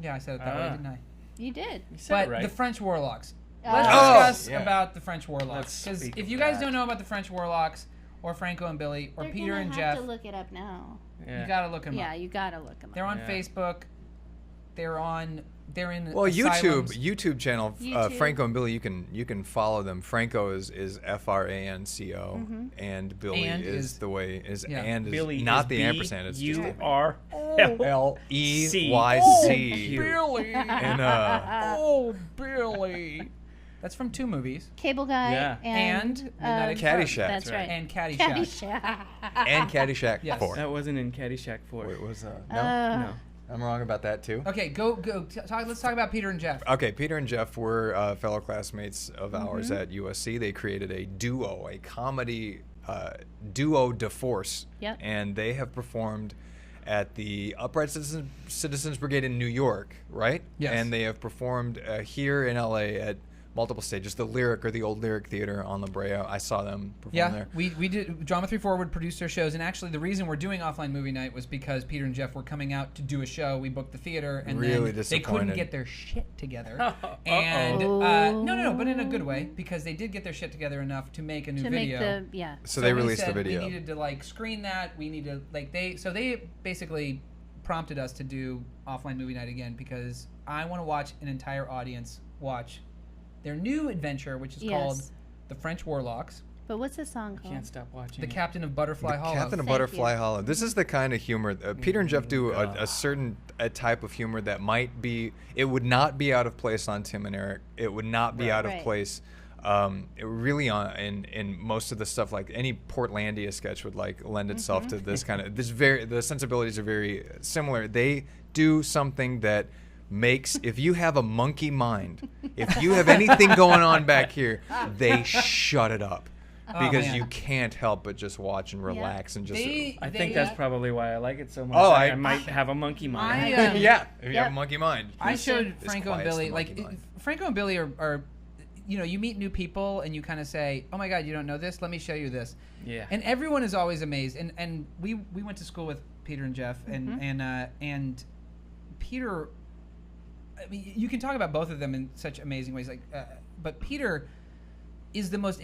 yeah, I said it that way, didn't I? You did. You said it But right. the French Warlocks. Oh. Let's Oh, discuss yeah. about the French Warlocks. Let's Because speak if of you guys that. don't know about the French Warlocks, or Franco and Billy, or They're Peter gonna and have Jeff, to look it up now. Yeah. you got to look them Yeah, up. you gotta look them They're up. on Yeah. Facebook. They're in Well, asylums. YouTube channel, YouTube. Franco and Billy. You can follow them. Franco is FRANCO, and Billy And is is- the way is yeah. and is Billy not is the ampersand. It's just B-U-R-L-E-Y-C. LEYC. Billy. And Oh, Billy. That's from 2 movies. Cable Guy And and Midnight Caddyshack. That's right. And Caddyshack. Caddyshack. and Caddyshack Yes. 4. That wasn't in Caddyshack 4. Wait, was no? No. I'm wrong about that too. Okay, go. Let's talk about Peter and Jeff. Okay, Peter and Jeff were fellow classmates of ours at USC. They created a duo, a comedy duo de force. Yep. And they have performed at the Upright Citizens Brigade in New York, right? Yes. And they have performed here in LA at multiple stages. The Lyric, or the old Lyric Theater on La Brea. I saw them perform Yeah, there. we did. Drama 3 Forward produced their shows, and actually the reason we're doing offline movie night was because Peter and Jeff were coming out to do a show. We booked the theater, and Really then they couldn't disappointed. get their shit together. Uh-oh. And no, but in a good way, because they did get their shit together enough to make a new To make video. the So they we released the said video. We needed to like screen that. We need to like they basically prompted us to do offline movie night again because I want to watch an entire audience watch their new adventure, which is called The French Warlocks. But what's the song called? Can't stop watching The it. Captain of Butterfly Hollow. Captain of Thank Butterfly you. Hollow. This is the kind of humor Peter and Jeff do a certain type of humor that might be. It would not be out of place on Tim and Eric. It would not be out of Right. place. It really in most of the stuff, like any Portlandia sketch would like lend itself to this kind of the sensibilities are very similar. They do something that makes, if you have a monkey mind, if you have anything going on back here, they shut it up. Because man. you can't help but just watch and relax and just. I think that's probably why I like it so much. Oh, I might have a monkey mind. yeah, if you Yep. have a monkey mind. I showed It's Franco and quiet as Billy. the Like monkey mind. Franco and Billy are, you know, you meet new people and you kind of say, "Oh my God, you don't know this? Let me show you this." Yeah. And everyone is always amazed. And we went to school with Peter and Jeff, and Peter. I mean, you can talk about both of them in such amazing ways. Like, but Peter is the most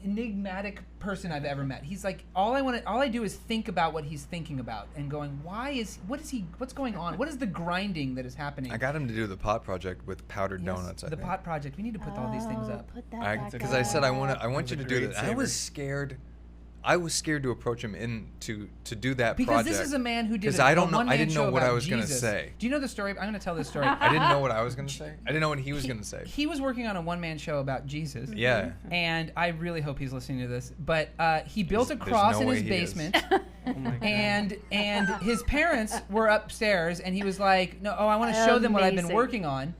enigmatic person I've ever met. He's like, all I do is think about what he's thinking about and going, what's going on? What is the grinding that is happening? I got him to do the pot project with powdered Yes, donuts. I the think. pot project. We need to put all these things up. Put that back Because I said I want That's you a to do great that. I saver. was scared. I was scared to approach him to do that Because project. this is a man who did Because a I don't know. I one-man didn't show know what about I was gonna Jesus. say. Do you know the story? I'm going to tell this story. I didn't know what I was gonna say. I didn't know what he was gonna say. He was working on a one-man show about Jesus. Yeah. And I really hope he's listening to this. But he built a There's cross no in way his he is. basement. Oh my God. and his parents were upstairs, and he was like, "No, I want to show them what I've been Amazing. working on."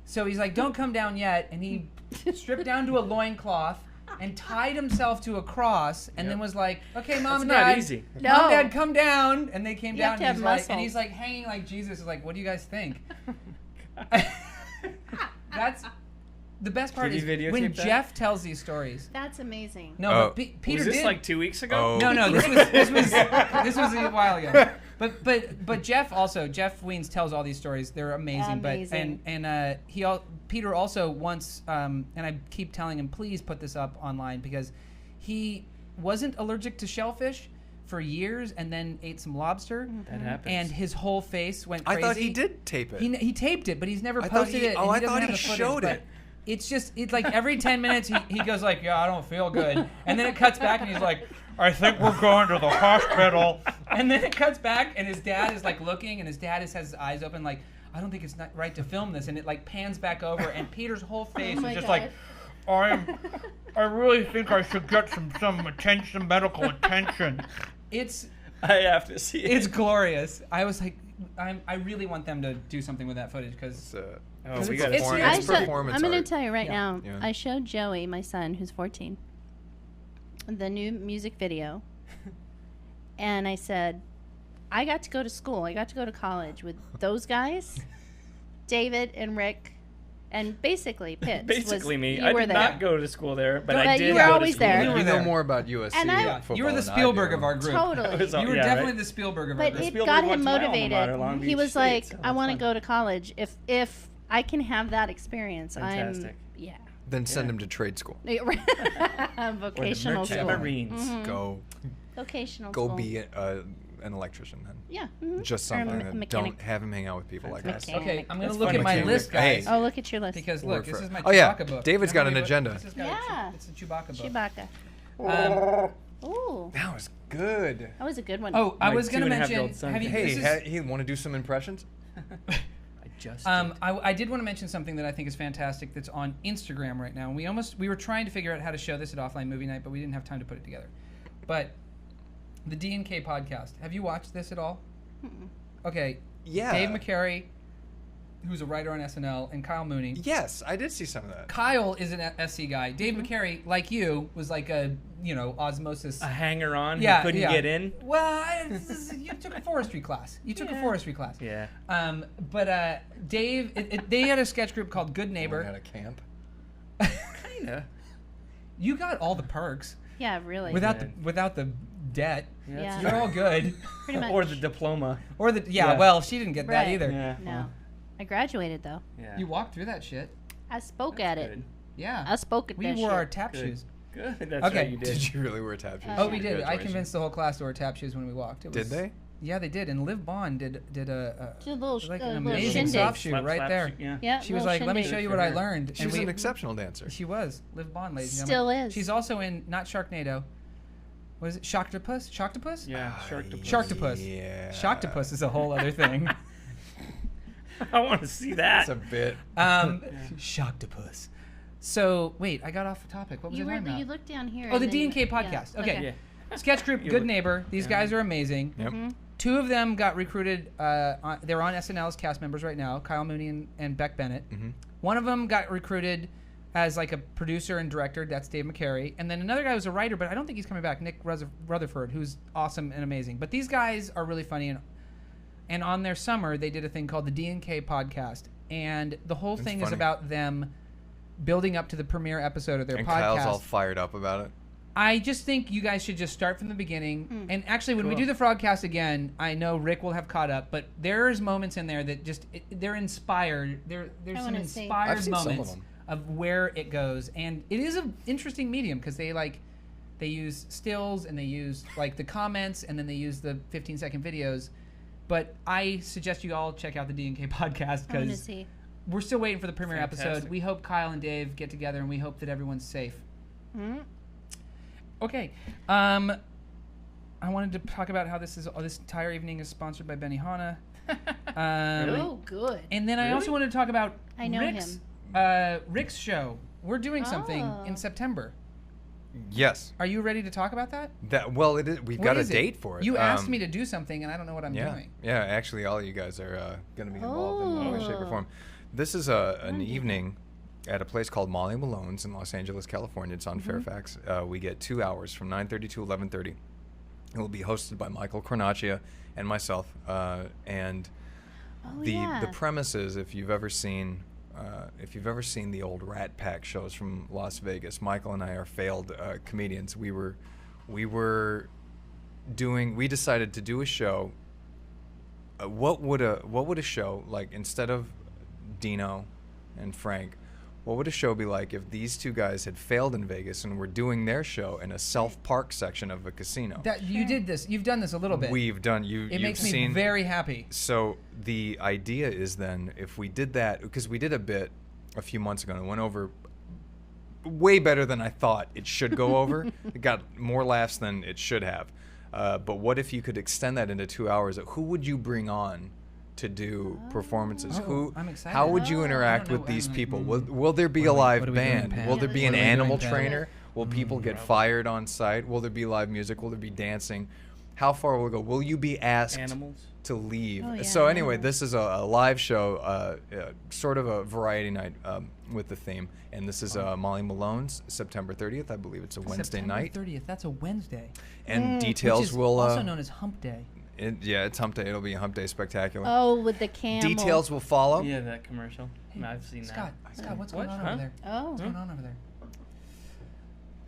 So he's like, "Don't come down yet." And he stripped down to a loincloth, and tied himself to a cross, and then was like, "Okay, mom and That's not dad, easy. mom and No. dad, come down." And they came You down, have to and have muscle. he's like hanging like Jesus. Is like, "What do you guys think?" That's the best part Did is you videotape when that? Jeff tells these stories. That's amazing. No, Oh. but Peter Was this did. like 2 weeks ago? Oh. No, this was a while ago. But Jeff Weens tells all these stories. They're amazing. Amazing. But Peter also once and I keep telling him, please put this up online, because he wasn't allergic to shellfish for years and then ate some lobster. That happens. And his whole face went crazy. I thought he did tape it. He taped it, but he's never I thought posted he- it. oh, and I doesn't thought have he the footage, showed but it. It's like every 10 minutes he goes like, "Yeah, I don't feel good," and then it cuts back and he's like, "I think we're going to the hospital," and then it cuts back and his dad is like looking, and his dad has his eyes open like, "I don't think it's not right to film this," and it like pans back over, and Peter's whole face my is just God. like, I really think I should get some attention, some medical attention. I have to see it. It's glorious. I was like, I really want them to do something with that footage, because It's, Oh, we it's gotta perform- see it. it's I'm performance going to art. tell you right Yeah. now. Yeah. I showed Joey, my son, who's 14, the new music video, and I said, I got to go to school. I got to go to college with those guys, David and Rick, and basically Pitts. Basically me. You I were did there. not go to school there, but But I you did were go to always school there. You were You there. know more about USC And I- yeah, football you were the than I Spielberg do. of our group. Totally. was all- You were yeah, definitely right? the Spielberg of our But group. it Spielberg got him went to my alma motivated. mater, Long He Beach was State, like, so I that's want to fun. go to college. If I can have that experience, Fantastic. yeah. Then send Yeah. him to trade school. Vocational Merchant school. Marines. Mhm. Go Vocational go school. be an electrician then. Yeah. Mhm. Just Or a something me- that mechanic. don't have him hang out with people like us. Mechanic. Okay, I'm going That's to look funny. at my Mechanic. list, guys. Hey. Oh, look at your list. Because Word look, this for- is my Oh, yeah. Chewbacca book. David's got an Everybody agenda. This has got Yeah. it's a Chewbacca book. Chewbacca. Um, Ooh, That was good. that was a good one. oh, I My was going to 2.5-year-old mention. son Have you? can- Hey, this is- he want to do some impressions? I just did. I did want to mention something that I think is fantastic that's on Instagram right now. And we were trying to figure out how to show this at Offline Movie Night, but we didn't have time to put it together. But the D&K podcast. Have you watched this at all? Okay. Yeah. Dave McCary, who's a writer on SNL, and Kyle Mooney. Yes, I did see some of that. Kyle is an SC guy. Dave McCary, like you, was like a osmosis. a hanger-on Yeah, who couldn't yeah. get in. Well, you took a forestry class. Yeah. But Dave, they had a sketch group called Good At Neighbor. a camp. Kinda. You got all the perks Yeah, really. without the debt. Yeah. Yeah. You're all good. Pretty much. Or the diploma. Or the Yeah. well, she didn't get that Right. either. Yeah. No. I graduated, though. Yeah. You walked through that shit. I spoke at it. Good. Yeah. I spoke at We that wore shit. our tap Good. shoes. Good. That's Okay. right. You did. Did you really wear tap shoes? Oh, Oh, we did. I Graduation? convinced the whole class to wear tap shoes when we walked. It Did was, they? Yeah, they did. And Liv Bond did Did a little, like a an little amazing shindig. soft shoe right Slap, there. Yeah. Yeah, She was little like, "Let me shindig. show you For what I her. learned." She And was we- an exceptional dancer. She was Liv Bond, ladies and Still gentlemen. is. She's also in not Sharknado. What is it? Shocktopus? Shocktopus? Yeah. Shark to Sharktopus. Yeah. Shocktopus is a whole other thing. I want to see that. That's a bit. Shocktopus. So wait, I got off the topic. What was You I were. talking You about? looked down here. Oh, the and then you- D&K yeah, podcast. Okay. Yeah. Sketch group, You Good look- Neighbor. These yeah. guys are amazing. Yep. Two of them got recruited. They're on SNL's cast members right now, Kyle Mooney and Beck Bennett. Mhm. One of them got recruited as like a producer and director. That's Dave McCary. And then another guy was a writer, but I don't think he's coming back, Nick Rutherford, who's awesome and amazing. But these guys are really funny. And on their summer, they did a thing called the D&K podcast. And the whole That's thing is funny. about them building up to the premiere episode of their And podcast. Kyle's all fired up about it. I just think you guys should just start from the beginning. And actually, when we Cool. do the Frogcast again, I know Rick will have caught up, but there's moments in there that just they're inspired. There's I some wanna see. inspired I've seen some of moments them. of where it goes, and it is an interesting medium because they use stills and they use like the comments and then they use the 15-second videos. But I suggest you all check out the D&K podcast I want to because see. we're still waiting for the premiere episode. Fantastic. We hope Kyle and Dave get together and we hope that everyone's safe. Mhm. Okay. I wanted to talk about how this entire evening is sponsored by Benihana. Oh, good. And then I also wanted to talk about I know Rick's, Rick's show. We're doing something Oh. in September. Yes. Are you ready to talk about that? That well, it is. We've What got a is it? date for it. You asked me to do something, and I don't know what I'm Yeah. doing. Yeah. Actually, all you guys are going to be involved in one way, shape, or Oh. form. This is an evening at a place called Molly Malone's in Los Angeles, California. It's on Fairfax. We get 2 hours from 9:30 to 11:30. It will be hosted by Michael Cornacchia and myself. And the premise is, if you've ever seen the old Rat Pack shows from Las Vegas, Michael and I are failed comedians. We decided to do a show. What would a show like, instead of Dino and Frank, what would a show be like if these two guys had failed in Vegas and were doing their show in a self-park section of a casino? You did this. You've done this a little bit. We've done. It You've makes me seen, very happy. So the idea is then, if we did that, because we did a bit a few months ago and it went over way better than I thought it should go over. It got more laughs than it should have. But what if you could extend that into 2 hours? Who would you bring on to do performances? I'm excited. How would you interact with these people? Will there be a live band? Will there be an animal trainer? Will people get fired on site? Will there be live music? Will there be dancing? How far will it go? Will you be asked to leave? So anyway, this is a live show, sort of a variety night with the theme. And this is Molly Malone's, September 30th. I believe it's a Wednesday night. September 30th. That's a Wednesday. And details Which is will... also known as Hump Day. It's Hump Day. It'll be a Hump Day spectacular. Oh, with the camel. Details will follow. Yeah, that commercial. I've seen Scott, that. Scott, what's going on over there? Oh. What's going on over there?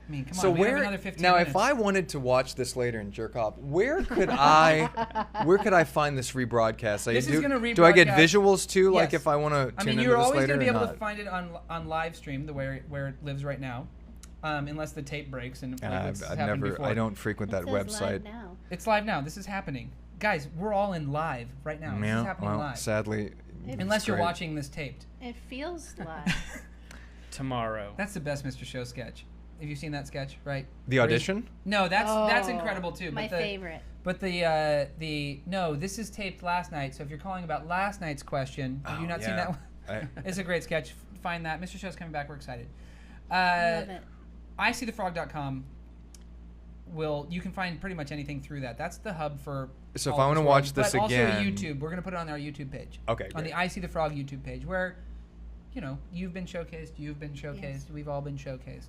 I mean, come So on. We have another 15 minutes. if I wanted to watch this later and jerk off, where could I find this rebroadcast? This is gonna Do I get rebroadcast- visuals too? Like Yes. if I want to I tune mean, into you're this always later going to be or able not? to find it on live stream, where it lives right now, unless the tape breaks and it's happened before. I don't frequent that website. Now. It's live now. This is happening, guys. We're all in live right now. This is happening live. Sadly, Unless you're great. watching this taped. It feels live. Tomorrow. That's the best Mr. Show sketch. Have you seen that sketch? Right. The audition. No, that's incredible too. My favorite. But no, this is taped last night. So if you're calling about last night's question, have you not seen that one? It's a great sketch. Find that. Mr. Show's coming back. We're excited. Love it. ISeeTheFrog.com. You can find pretty much anything through that. That's the hub for. So if all I want to this watch world, this but again, also YouTube. We're gonna put it on our YouTube page. Okay. On Great. the I See the Frog YouTube page, where, you've been showcased. You've been showcased. Yes. We've all been showcased.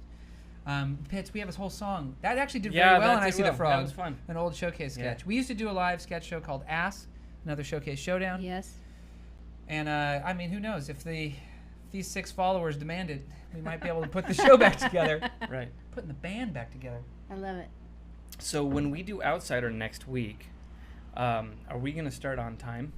Pitts, we have this whole song that actually did Yeah, very well that on I did See well. the Frog. That was fun. An old showcase sketch. We used to do a live sketch show called Ass, another showcase showdown. Yes. And I mean, who knows if these 6 followers demand it, we might be able to put the show back together. Right. Putting the band back together. I love it. So when we do Outsider next week, are we going to start on time?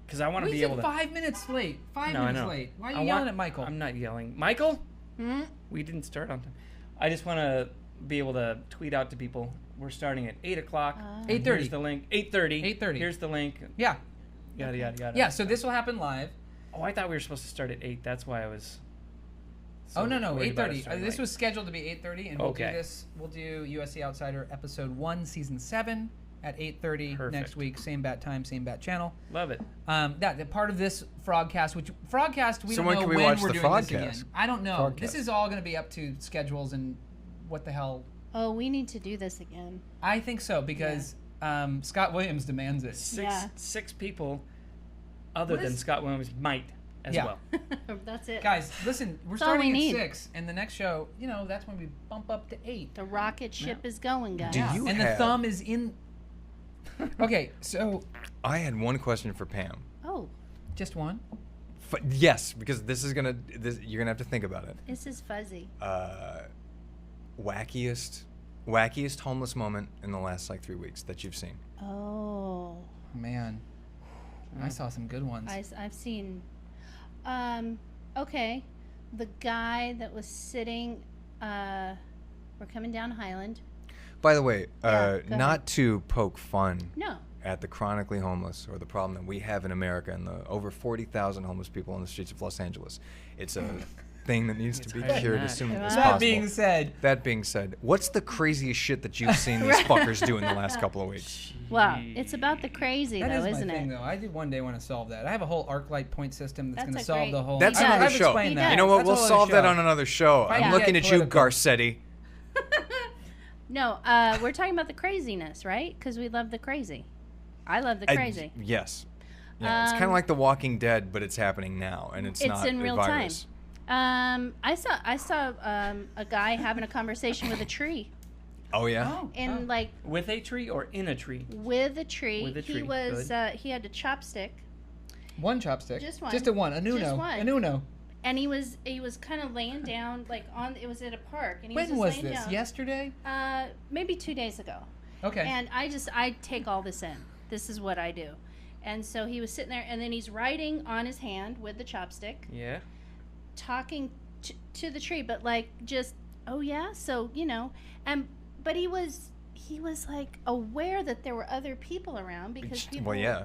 Because I want to be able to... 5 minutes late. 5 No, I minutes know. late. Why are you yelling at Michael? I'm not yelling. Michael? Hmm? We didn't start on time. I just want to be able to tweet out to people. We're starting at 8 o'clock. 8:30. Here's the link. 8:30. 8:30. Here's the link. Yeah. Yada, yada, yada. Yeah, so this will happen live. Oh, I thought we were supposed to start at 8. That's why I was... No, 8:30. starting This late. was scheduled to be 8:30, and we'll do USC Outsider episode 1, season 7 at 8:30 Perfect. next week. Same bat time, same bat channel. Love it. That part of this FrogCast, we So don't when know can we when watch we're the doing this FrogCast? again. I don't know. FrogCast. This is all going to be up to schedules and what the hell. Oh, we need to do this again. I think so because Scott Williams demands it. Six people other What than is- Scott Williams might as well. That's it. Guys, listen, we're That's all we starting at need. 6, and the next show, that's when we bump up to 8. The rocket ship is going, guys. Do you and have- the thumb is in. Okay, so I had one question for Pam. Oh, just one. Yes, because you're gonna have to think about it. this is fuzzy. Wackiest homeless moment in the last 3 weeks that you've seen. Oh, Man, I saw some good ones. I've seen. Okay, the guy that was sitting. We're coming down Highland. By the way, Yeah, go not ahead. to poke fun No. at the chronically homeless or the problem that we have in America and the over 40,000 homeless people on the streets of Los Angeles. It's a thing that needs to be higher than cured that. as soon as That possible. That being said, what's the craziest shit that you've seen these fuckers do in the last couple of weeks? Well, it's about the crazy, that though, is isn't my thing, it? though. I did one day want to solve that. I have a whole ArcLight point system that's That's going to a solve great- the whole. That's He another does. show. explained He that. You know what? That's We'll a whole solve that show. on another show. Right. I'm Yeah. looking Get at you, political. Garcetti. No, we're talking about the craziness, right? Because we love the crazy. I love the crazy. Yes. Yeah, it's kind of like The Walking Dead, but it's happening now, and it's not in a real virus. I saw a guy having a conversation with a tree. Oh yeah. And like With a tree or in a tree? with a tree. With a tree, He was he had a chopstick, One chopstick. Just one. Just a one. An Uno. Just one. An Uno. and he was kind of laying down like on. It was at a park, and he When was was just laying this? down. Yesterday? Maybe 2 days ago. Okay. And I take all this in. This is what I do. And so he was sitting there, and then he's writing on his hand with the chopstick, Yeah. talking to the tree, but like just, oh yeah, so but he was like aware that there were other people around because people, Well, yeah.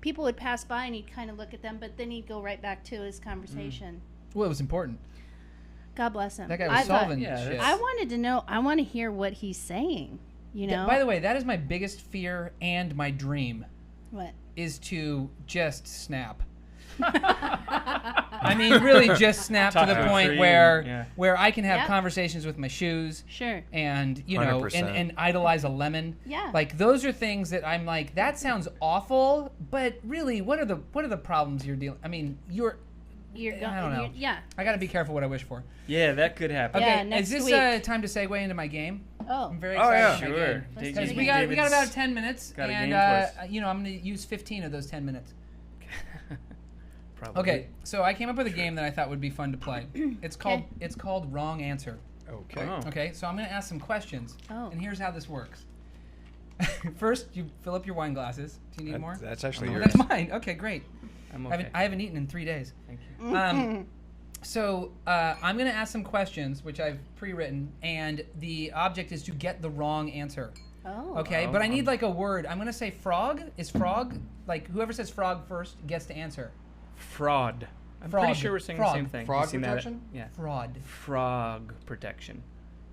People would pass by and he'd kind of look at them, but then he'd go right back to his conversation. Well, it was important. God bless him. That guy was solving yeah, shit. I wanted to know. I want to hear what he's saying. By the way, that is my biggest fear and my dream What? is to just snap. I mean, really just snap to Talk the to a point tree where and- yeah. where I can have Yep. conversations with my shoes Sure. and, you know, 100%. and idolize a lemon. Yeah. Like those are things that I'm like, that sounds awful, but really, what are the problems you're dealing? I mean, You're I don't know. Yeah. I got to be careful what I wish for. Yeah, that could happen. Yeah, Okay, next is this week. time to segue into my game? Oh. I'm very Oh, excited. yeah. for my Sure. game. Let's Because do we it. got David's about 10 minutes, got a and game for us. I'm going to use 15 of those 10 minutes. Probably. Okay, so I came up with a game that I thought would be fun to play. It's called Okay. it's called Wrong Answer. Okay. Oh. Okay, so I'm going to ask some questions, Oh. and here's how this works. First, you fill up your wine glasses. Do you need more? That's actually Oh, yours. that's mine. Okay, great. I'm I okay. haven't eaten in 3 days. Thank you. So I'm going to ask some questions, which I've pre-written, and the object is to get the wrong answer. Oh. Okay, but I need like a word. I'm going to say frog. Is frog, like whoever says frog first gets to answer. Fraud. I'm Frog. pretty sure we're saying Frog. the same thing. Frog You seen that? protection? Yeah. Fraud. Frog protection.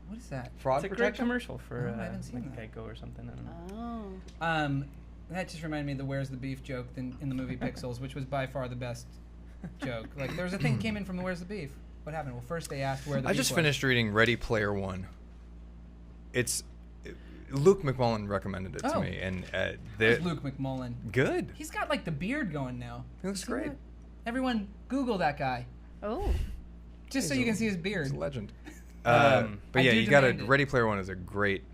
What is that? Fraud It's a great protection? commercial for Oh, I haven't seen like that. Geico or something. I don't know. Oh. That just reminded me of the "Where's the Beef" joke in the movie Pixels, which was by far the best joke. Like there was a thing that came in from the "Where's the Beef." What happened? Well, first they asked where the I beef just was. finished reading Ready Player One. Luke McMullen recommended it to Oh. me, and Who's Luke McMullen. good. He's got like the beard going now. He looks See great. that? Everyone, Google that guy, Oh. just so He's you a- can see his He's beard. a legend. I But yeah, do you got to. demand it. Ready Player One is a great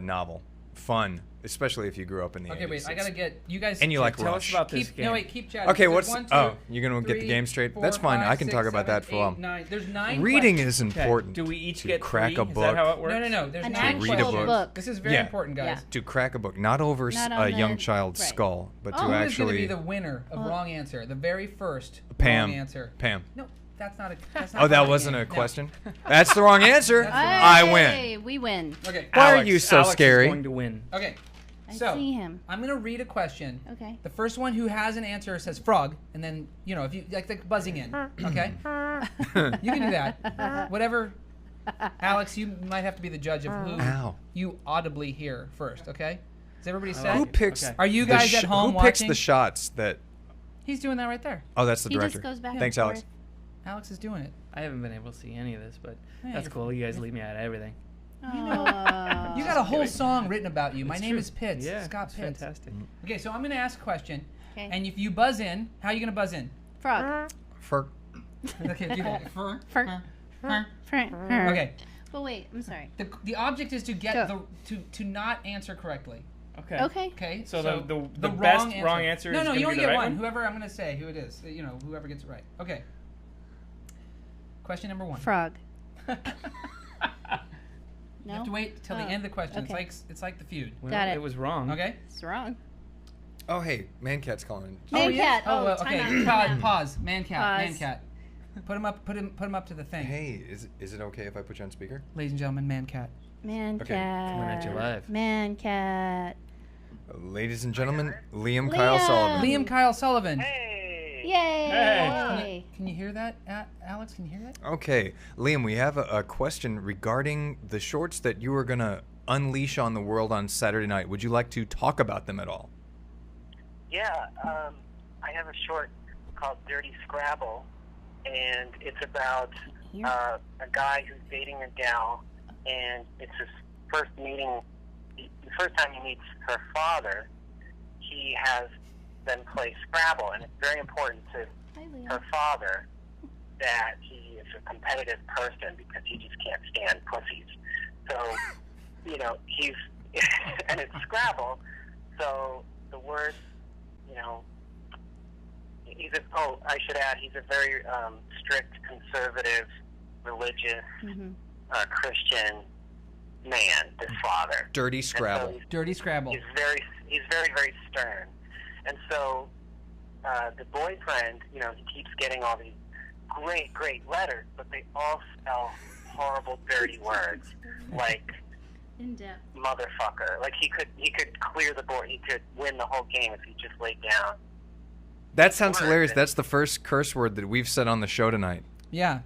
novel, fun, especially if you grew up in the 80s. Okay, wait. I It's- gotta get you guys. And you like Tell us Rush. about this keep, game. no wait, keep chatting. Okay, There's what's 1, 2, oh? You're gonna get the 3, game straight. 4, That's fine. 5, I can 6, talk about 7, that for a while. 8, 9. There's 9. Reading questions. is Okay. important. Do we each to get crack three? a Is book. that how it works? No. There's An 9 read a actual questions. book. This is very Yeah. important, guys. Yeah. To crack a book, not over Not a on young the- child's right. skull, but Oh. to Who is going to actually be the winner of wrong answer? The very first Pam. wrong answer. Pam. No, that's not a. That's not Oh, that part of the wasn't game. a No. question. That's the wrong answer. That's I win. Hey, we win. Okay. Why are Alex- you so Alex scary? Is going to win. Okay. I So see him. I'm going to read a question. Okay. The first one who has an answer says frog, and then if you like buzzing in. Okay. You can do that. Whatever. Alex, you might have to be the judge of who Ow. you audibly hear first. Okay. Is everybody I set? like Who it. picks? Okay. Are you the guys at home Who picks watching? the shots that? He's doing that right there. Oh, that's the He director. just goes back Thanks, and Alex. forth. Alex is doing it. I haven't been able to see any of this, but Yeah, that's you're cool. You guys leave me out of everything. Oh. You got a whole song written about you. My It's name true. is Pitts. Yeah, Scott it's Pitts. fantastic. Okay, so I'm going to ask a question, Okay. and if you buzz in, how are you going to buzz in? Frog. For Okay, do that. Fur. Fur. Fur. Fur. Okay. But wait, I'm sorry. The object is to get Go. to not answer correctly. Okay. Okay. Okay. So the wrong best wrong answer No, is no, gonna you be only the get right one. one? Whoever I'm going to say who it is. Whoever gets it right. Okay. Question number 1. Frog. You have to No. wait till the Oh, end of the question. okay. It's like the feud. Well, Got it. It was wrong. Okay. It's wrong. oh hey, Man Cat's calling. Man yeah? cat. Oh, well, time okay. out, time out. Pause. Man cat. Man Pause. cat. Put him up. Put him up to the thing. Hey, is it okay if I put you on speaker? Ladies and gentlemen, man cat. Man Okay, cat. coming at you live. Man cat. Ladies and gentlemen, Liam Kyle Sullivan. Liam Kyle Sullivan. Yay! Hey. Can you hear that, Alex? Can you hear that? Okay, Liam, we have a question regarding the shorts that you were gonna unleash on the world on Saturday night. Would you like to talk about them at all? Yeah, I have a short called Dirty Scrabble, and it's about Here. a guy who's dating a gal, and it's his first meeting. The first time he meets her father, he has them play Scrabble, and it's very important to Hi, Leah. her father that he is a competitive person because he just can't stand pussies. So, you know, he's and it's Scrabble. So the word, you know, I should add, he's a very strict, conservative, religious, Christian man. This father. Dirty Scrabble. So Dirty Scrabble. He's very, very stern. And so the boyfriend, you know, he keeps getting all these great letters, but they all spell horrible, dirty words like In depth. motherfucker. Like he could clear the board. He could win the whole game if he just laid down. That sounds hilarious. That's the first curse word that we've said on the show tonight. Yeah.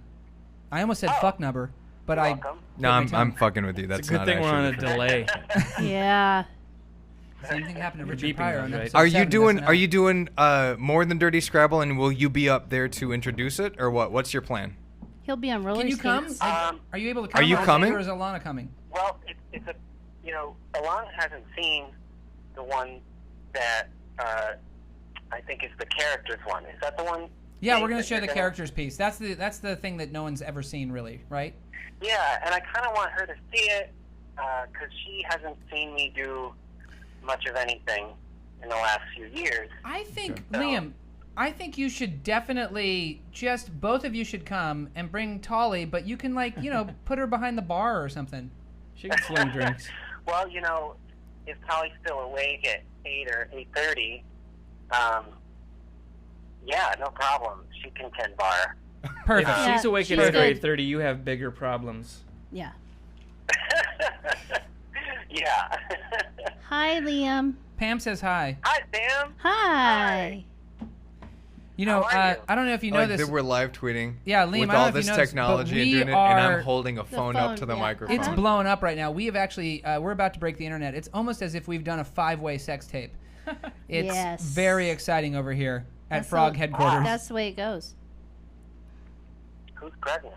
I almost said fuck number, but You're I... welcome. No, I'm fucking with you. That's It's a good not thing we're on a actually delay. Yeah. Same thing happened to You're Richard beeping Pryor those, on right? episode Are you 7 of doing? SNL. Are you doing more than Dirty Scrabble? And will you be up there to introduce it, or what? What's your plan? He'll be on roller Can you skates. come? Are you able to come? Are you Or is- coming? Or is Alana coming? Well, it's a, you know, Alana hasn't seen the one that I think is the characters one. Is that the one? Yeah, Dave, we're going that to show you're the characters piece. That's the thing that no one's ever seen, really, right? Yeah, and I kind of want her to see it because she hasn't seen me do much of anything in the last few years. I think, Okay. Liam, I think you should definitely both of you should come and bring Tolly, but you can, like, you know, put her behind the bar or something. She can sling drinks. Well, you know, if Tolly's still awake at 8 or 8:30, yeah, no problem. She can 10 bar. Perfect. If Yeah, she's awake she's at good. 8:30, you have bigger problems. Yeah. Yeah. Hi, Liam. Pam says hi. Hi, Sam. Hi. You know, How are you? I don't know if you know Like this. that we're live tweeting. Yeah, Liam, with I don't know all if you this know this, technology but and we doing it, and are- I'm holding a phone up to the yeah. microphone. It's blowing up right now. We have actually, we're about to break the internet. It's almost as if we've done a 5-way sex tape. It's Yes. very exciting over here at That's Frog the- headquarters. That's the way it goes. Who's pregnant?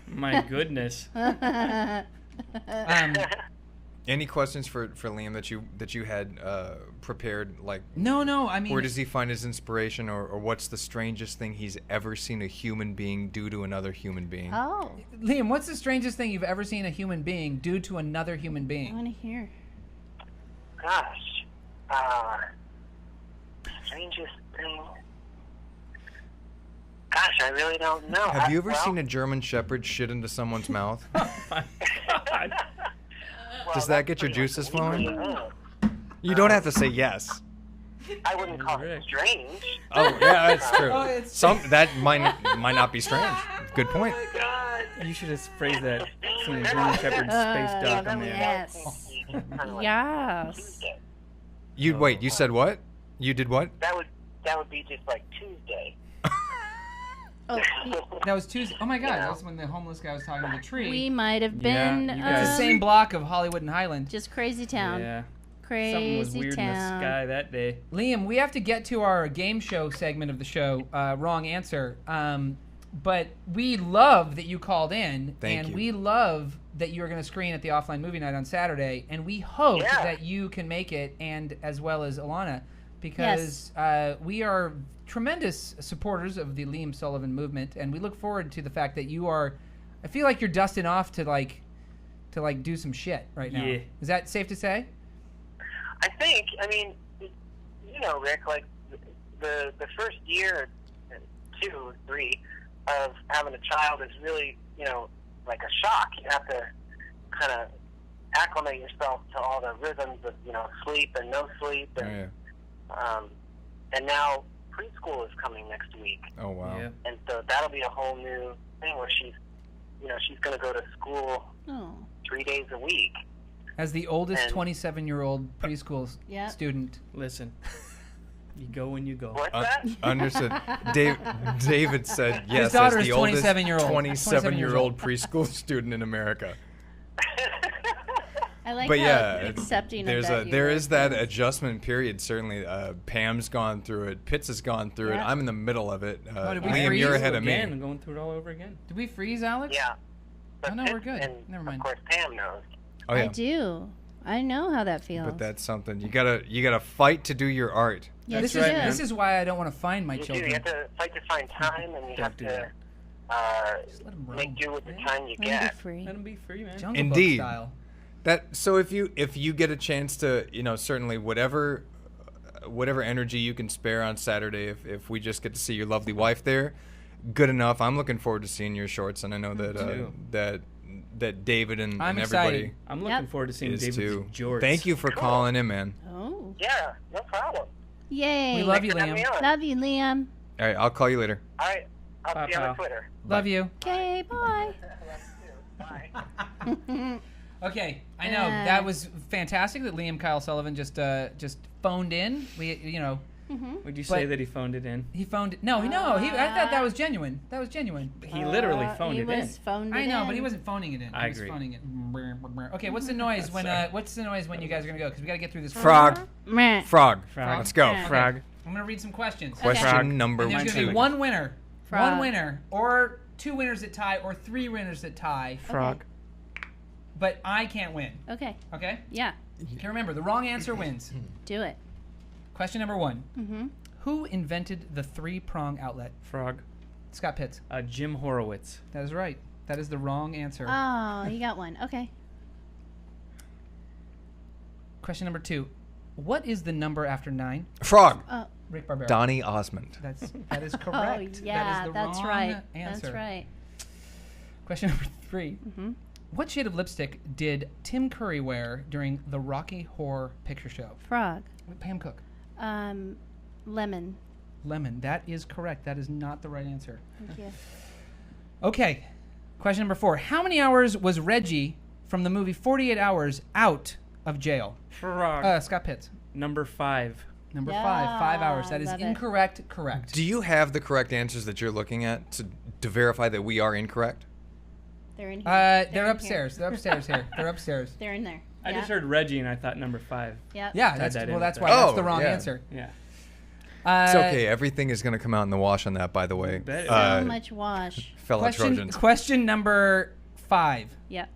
My goodness. Any questions for Liam that you had prepared? Like, No, I mean, where does he find his inspiration, or what's the strangest thing he's ever seen a human being do to another human being? Oh, Liam, what's the strangest thing you've ever seen a human being do to another human I being? want to hear. Gosh. Strangest thing. Gosh, I really don't know. Have you ever seen a German Shepherd shit into someone's mouth? My God. Does that get your juices flowing? flowing? You don't have to say yes. I wouldn't call it Rick. strange. Oh yeah, that's true. Oh, it's- That might not be strange. Good point. God. You should have phrased that. Some German Shepherd space duck on there. Yes. Yes. Yes. You said what? You did what? That would be just like Tuesday. Oh, That was Tuesday. Oh my God, Yeah. that's when the homeless guy was talking to the tree. we might have Yeah, been you It's the guys- same block of Hollywood and Highland. just crazy town. Yeah. Crazy Something was weird town. in the sky that day. Liam, we have to get to our game show segment of the show. Wrong answer. But we love that you called in, Thank and you. we love that you are going to screen at the offline movie night on Saturday, and we hope Yeah. that you can make it, and as well as Alana, because we are tremendous supporters of the Liam Sullivan movement, and we look forward to the fact that you are. I feel like you're dusting off to do some shit right now. Yeah. Is that safe to say? I mean, you know, Rick, like the first year, 2, 3 of having a child is really, you know, like a shock. You have to kind of acclimate yourself to all the rhythms of, you know, sleep and no sleep, Oh, and yeah. and now preschool is coming next week, Oh wow. Yeah. and so that'll be a whole new thing where she's going to go to school Oh, 3 days a week. As the oldest And- 27-year-old preschool Yep. student. Listen. You go when you go. What's that? Understood. David said yes. daughter as is the oldest 27-year-old. 27-year-old preschool student in America. I like But how yeah, accepting there of that is that adjustment period. Certainly, Pam's gone through it. Pitts has gone through it. Yeah. I'm in the middle of it. Oh, did we Liam, freeze? you're ahead of Again, me. going through it all over again. Did we freeze, Alex? Yeah. Oh, no, we're Pitts good. And Never mind. Of course, Pam knows. Oh I yeah, do. I know how that feels. but that's something you gotta fight to do your art. yes, This you is do. right, this is why I don't want to find my You do. children. You have to fight to find time, and you Don't have do to that. let 'em roam. make do with the Yeah. time you Let 'em be get. free. Let him be free, man. Jungle Indeed. Book style. So if you get a chance to, certainly whatever energy you can spare on Saturday, if we just get to see your lovely wife there, good enough. I'm looking forward to seeing your shorts, and I know that too. that David and I'm everybody excited. I'm looking Yep. forward to seeing is David's too. jorts. Thank you for Cool. calling in, man. Oh. Yeah, no problem. Yay. We love you, Thanks for having Liam. me on. Love you, Liam. All right, I'll call you later. All right, I'll Bye, see you on pal. Twitter. Love you. Okay, bye. Bye. Okay, I know that was fantastic that Liam Kyle Sullivan just phoned in. Would you say But- that he phoned it in? He phoned. No, I thought that was genuine. That was genuine. He literally phoned he it was in. phoned I it know, in. but he wasn't phoning it in. I He was agree. phoning it. Okay, what's the noise when you guys are gonna go? Because we gotta get through this. Frog. Meh. Frog. Frog. Let's go. Okay. Frog. I'm gonna read some questions. Question Frog. number And there's gonna be 2. one winner, Frog. one winner, or 2 winners that tie, or 3 winners that tie. Frog. But I can't win. Okay. Okay. Yeah. Okay. Remember, the wrong answer wins. Do it. Question number 1. Mm-hmm. Who invented the 3-prong outlet? Frog. Scott Pitts. Jim Horowitz. That is right. That is the wrong answer. Oh, you got one. Okay. Question number 2. What is the number after 9? Frog. Oh, Rick Barbera. Donny Osmond. That is oh correct. yeah, that is the that's wrong right. answer. That's right. Question number 3. Mm-hmm. What shade of lipstick did Tim Curry wear during the Rocky Horror Picture Show? Frog. Pam Cook. Lemon. Lemon. That is correct. That is not the right answer. Thank you. Okay. Question number 4. How many hours was Reggie from the movie 48 Hours out of jail? Frog. Scott Pitts. Number 5. Number Yeah, 5. 5 hours. That is love it. incorrect. Correct. Do you have the correct answers that you're looking at to verify that we are incorrect? They're in here. They're in upstairs. They're upstairs here. They're upstairs. Here. They're in there. I Yeah. just heard Reggie and I thought number 5. Yep. Yeah, Tied that's that in well. with That's that. why that's Oh, the wrong yeah. answer. Yeah. It's okay. Everything is going to come out in the wash on that, by the way. Bet it So much wash. Fellow Question, Trojans. question number 5. Yep.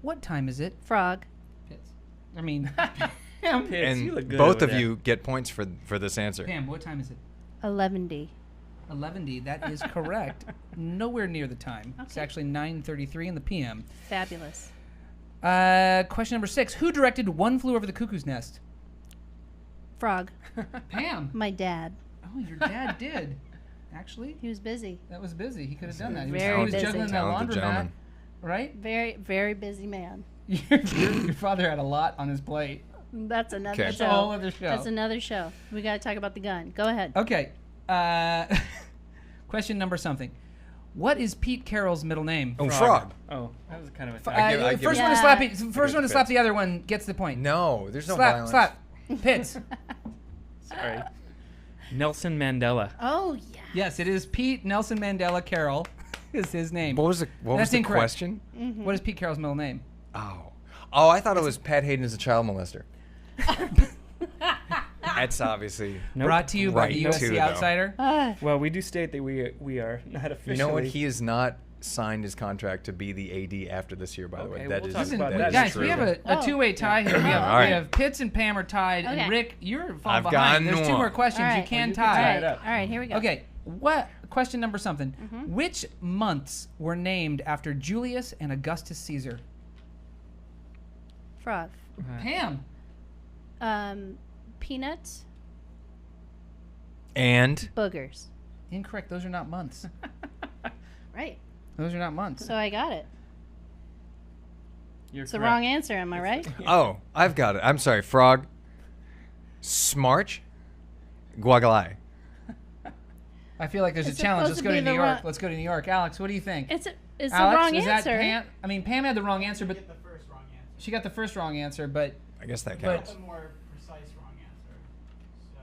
What time is it? Frog. Pitts. I mean, Pitts, And you look good both over of there. you get points for this answer. Pam, what time is it? 11D. 11D. That is correct. Nowhere near the time. It's Okay. actually 9:33 in the PM. Fabulous. Question number 6. Who directed One Flew Over the Cuckoo's Nest? Frog. Pam. My dad. Oh, your dad did. Actually, He was busy. that was busy. He could have done that. He Very was busy. juggling that Talented laundromat, gentleman. right? Very, very busy man. Your father had a lot on his plate. That's another Okay. That's show. a whole other show. That's another show. We got to talk about the gun. Go ahead. Okay. Question number something. What is Pete Carroll's middle name? Oh, Frog. Oh, that was kind of a I give- I give first it- one to Yeah. slap. First it one to to slap Pitts. the other one gets the point. No, there's no slap, violence. slap. Pitts. Sorry. Nelson Mandela. Oh, yeah. Yes, it is Pete Nelson Mandela Carroll. Is his name? What was the That's incorrect. question? What is Pete Carroll's middle name? Oh, I thought it was Pat Hayden as a child molester. That's obviously. Nope. Brought to you by Right the to, USC though. Outsider. Well, we do state that we are not officially. You know what? He has not signed his contract to be the AD after this year. By the way, Okay, that we'll is talk Listen, about that that. is guys, true. we have a Oh. two-way tie here. We have, All right. we have Pitts and Pam are tied, Okay. and Rick, you're falling I've behind. got There's 2 one. more questions. All You right. can Well, you can tie. tie All it right. up. All right, here we go. Okay. What? Question number something. Which months were named after Julius and Augustus Caesar? Frog. Pam. Peanuts. And Boogers. Incorrect. Those are not months. Right. Those are not months. So I got it. You're It's the correct. wrong answer, am I right? oh, I've got it. I'm sorry, Frog. Smarch, Guagalai. I feel like there's It's a challenge. supposed Let's to go be to New the York. wrong- Let's go to New York. Alex, what do you think? It's Alex, the wrong is answer. that Pam? I mean, Pam had the wrong answer, but Get the first wrong answer. she got the first wrong answer. But I guess that But- counts. The more precise wrong answer.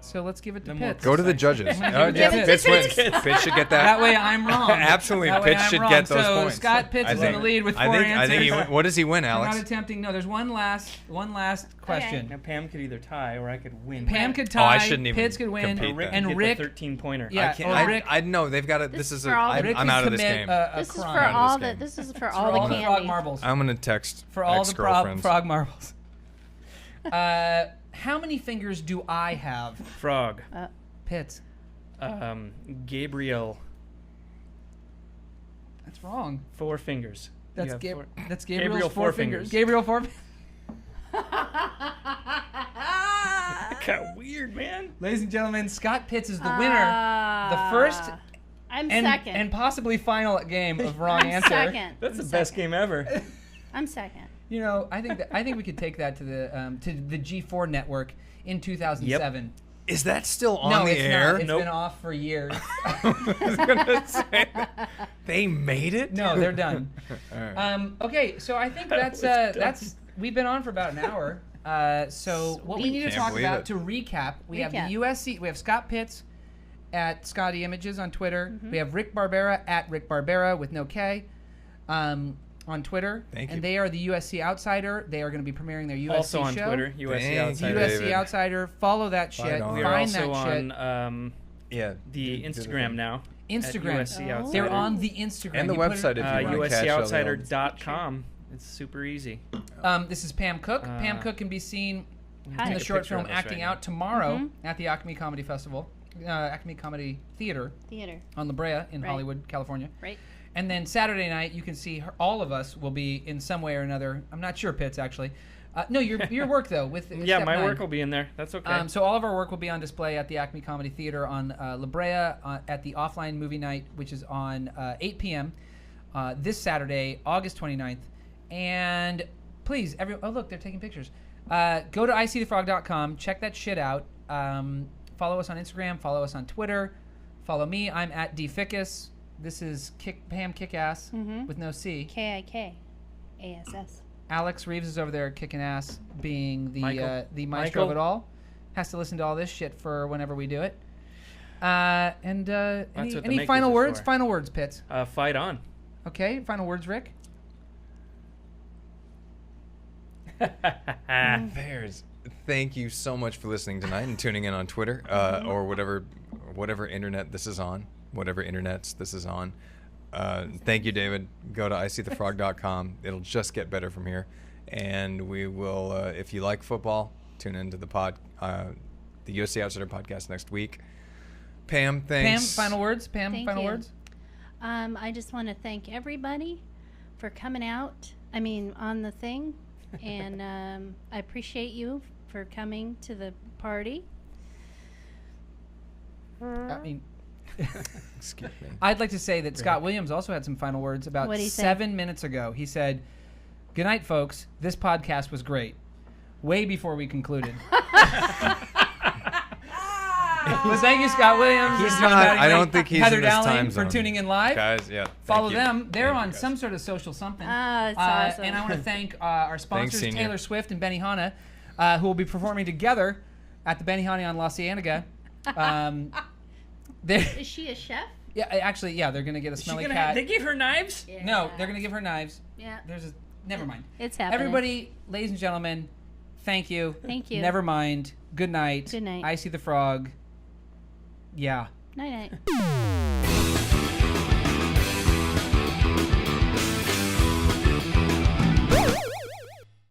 so let's give it to The more Pitts. Go to the judges. I'm gonna give it to Pitts Pitts. wins. Pitts should get that. That way I'm wrong. Absolutely, That way Pitts I'm should wrong. get those so points. Scott Pitts I is in think- the lead with 4 I think answers. he. What does he win, I'm not Alex? attempting. No, there's one last question. Now Pam could either tie or I could win. Pam could Oh, I tie. shouldn't even Pitts could win. compete Rick then. And could get Rick. the 13-pointer. Yeah. I can't. or Rick- I know they've got it. This This is. is for all the- Rick I'm could out of this commit game. a This is crime. for Out of all this the. game. This is for For all the all the candy. frog marbles. I'm gonna text For all the ex-girlfriends. frog marbles. How many fingers do I have? Frog. Pitts. Gabriel. That's wrong. 4 fingers. That's You have that's Gabriel Gabriel's four four fingers. fingers. Gabriel four. That got weird, man. Ladies and gentlemen, Scott Pitts is the winner. The first I'm and, second. and possibly final game of Wrong I'm Answer. second. That's I'm the best second. game ever. I'm second. You know, I think we could take that to the G4 network in 2007. Is that still on No, the it's air? not. It's Nope. been off for years. I was gonna say that. They made it? No, they're done. All right. Okay, so I think That was that's we've been on for about an hour. So what we need to Can't talk believe about it. to recap, we have the Recap. USC. We have Scott Pitts at Scotty Images on Twitter. We have Rick Barbera at Rick Barbera with no K on Twitter. Thank you. And they are the USC Outsider. They are going to be premiering their USC Also on show. Twitter, USC Thank you, Outsider. USC David. Outsider. Follow that Fight shit. on. We Find are also that shit. on Yeah. the Instagram now. Instagram. At USC Oh. Outsider. They're on the Instagram. And the You put website it- if you want to catch all the old- USCoutsider.com. It's super easy. This is Pam Cook. Pam Cook can be seen Hi. in the Take a short picture film of us Acting right now. Out tomorrow at the Acme Comedy Festival, Acme Comedy Theater Theater. on La Brea in Right. Hollywood, California. Right. And then Saturday night, you can see her, all of us will be in some way or another. I'm not sure, Pitts, actually. No, your work, though. With Yeah, Step my 9. work will be in there. That's okay. So all of our work will be on display at the Acme Comedy Theater on La Brea at the Offline Movie Night, which is on 8 p.m. This Saturday, August 29th. And please, oh, look, they're taking pictures. Go to ICTheFrog.com. Check that shit out. Follow us on Instagram. Follow us on Twitter. Follow me. I'm at DFickus. This is Pam Kickass with no C. KIKASS. Alex Reeves is over there kicking ass, being the Michael. the maestro of Michael. it all. Has to listen to all this shit for whenever we do it. And what the any makers final is words? for. Final words, Pitts. Fight on. Okay, final words, Rick. Bears, thank you so much for listening tonight and tuning in on Twitter or whatever internet this is on, whatever internets this is on. Thank you, David. Go to ICTheFrog.com. It'll just get better from here. And we will, if you like football, tune into the USC Outsider podcast next week. Pam, thanks. Pam, final words. Pam, Thank final you. words. I just want to thank everybody for coming out. I mean, on the thing. And I appreciate you for coming to the party. I mean, Excuse me. I'd like to say that Scott Williams also had some final words about What'd he say? 7 minutes ago. He said, "Good night, folks. This podcast was great." Way before we concluded. Well, thank you, Scott Williams. He's and not- John Mattingly, I don't think he's Heather in this Dowling time for zone. tuning in live. Guys, yeah. Follow thank you. them. They're Thank you, on guys. some sort of social something. It's awesome. And I want to thank our sponsors, Senior. Taylor Swift and Benihana, who will be performing together at the Benihana on La Cienega. Is she a chef? Yeah, actually, yeah, they're gonna get a smelly cat. They gave her knives? No, they're gonna give her knives. Yeah. Never mind. It's happening. Everybody, ladies and gentlemen, thank you. Thank you. Never mind. Good night. Good night. I see the frog. Yeah. Night night.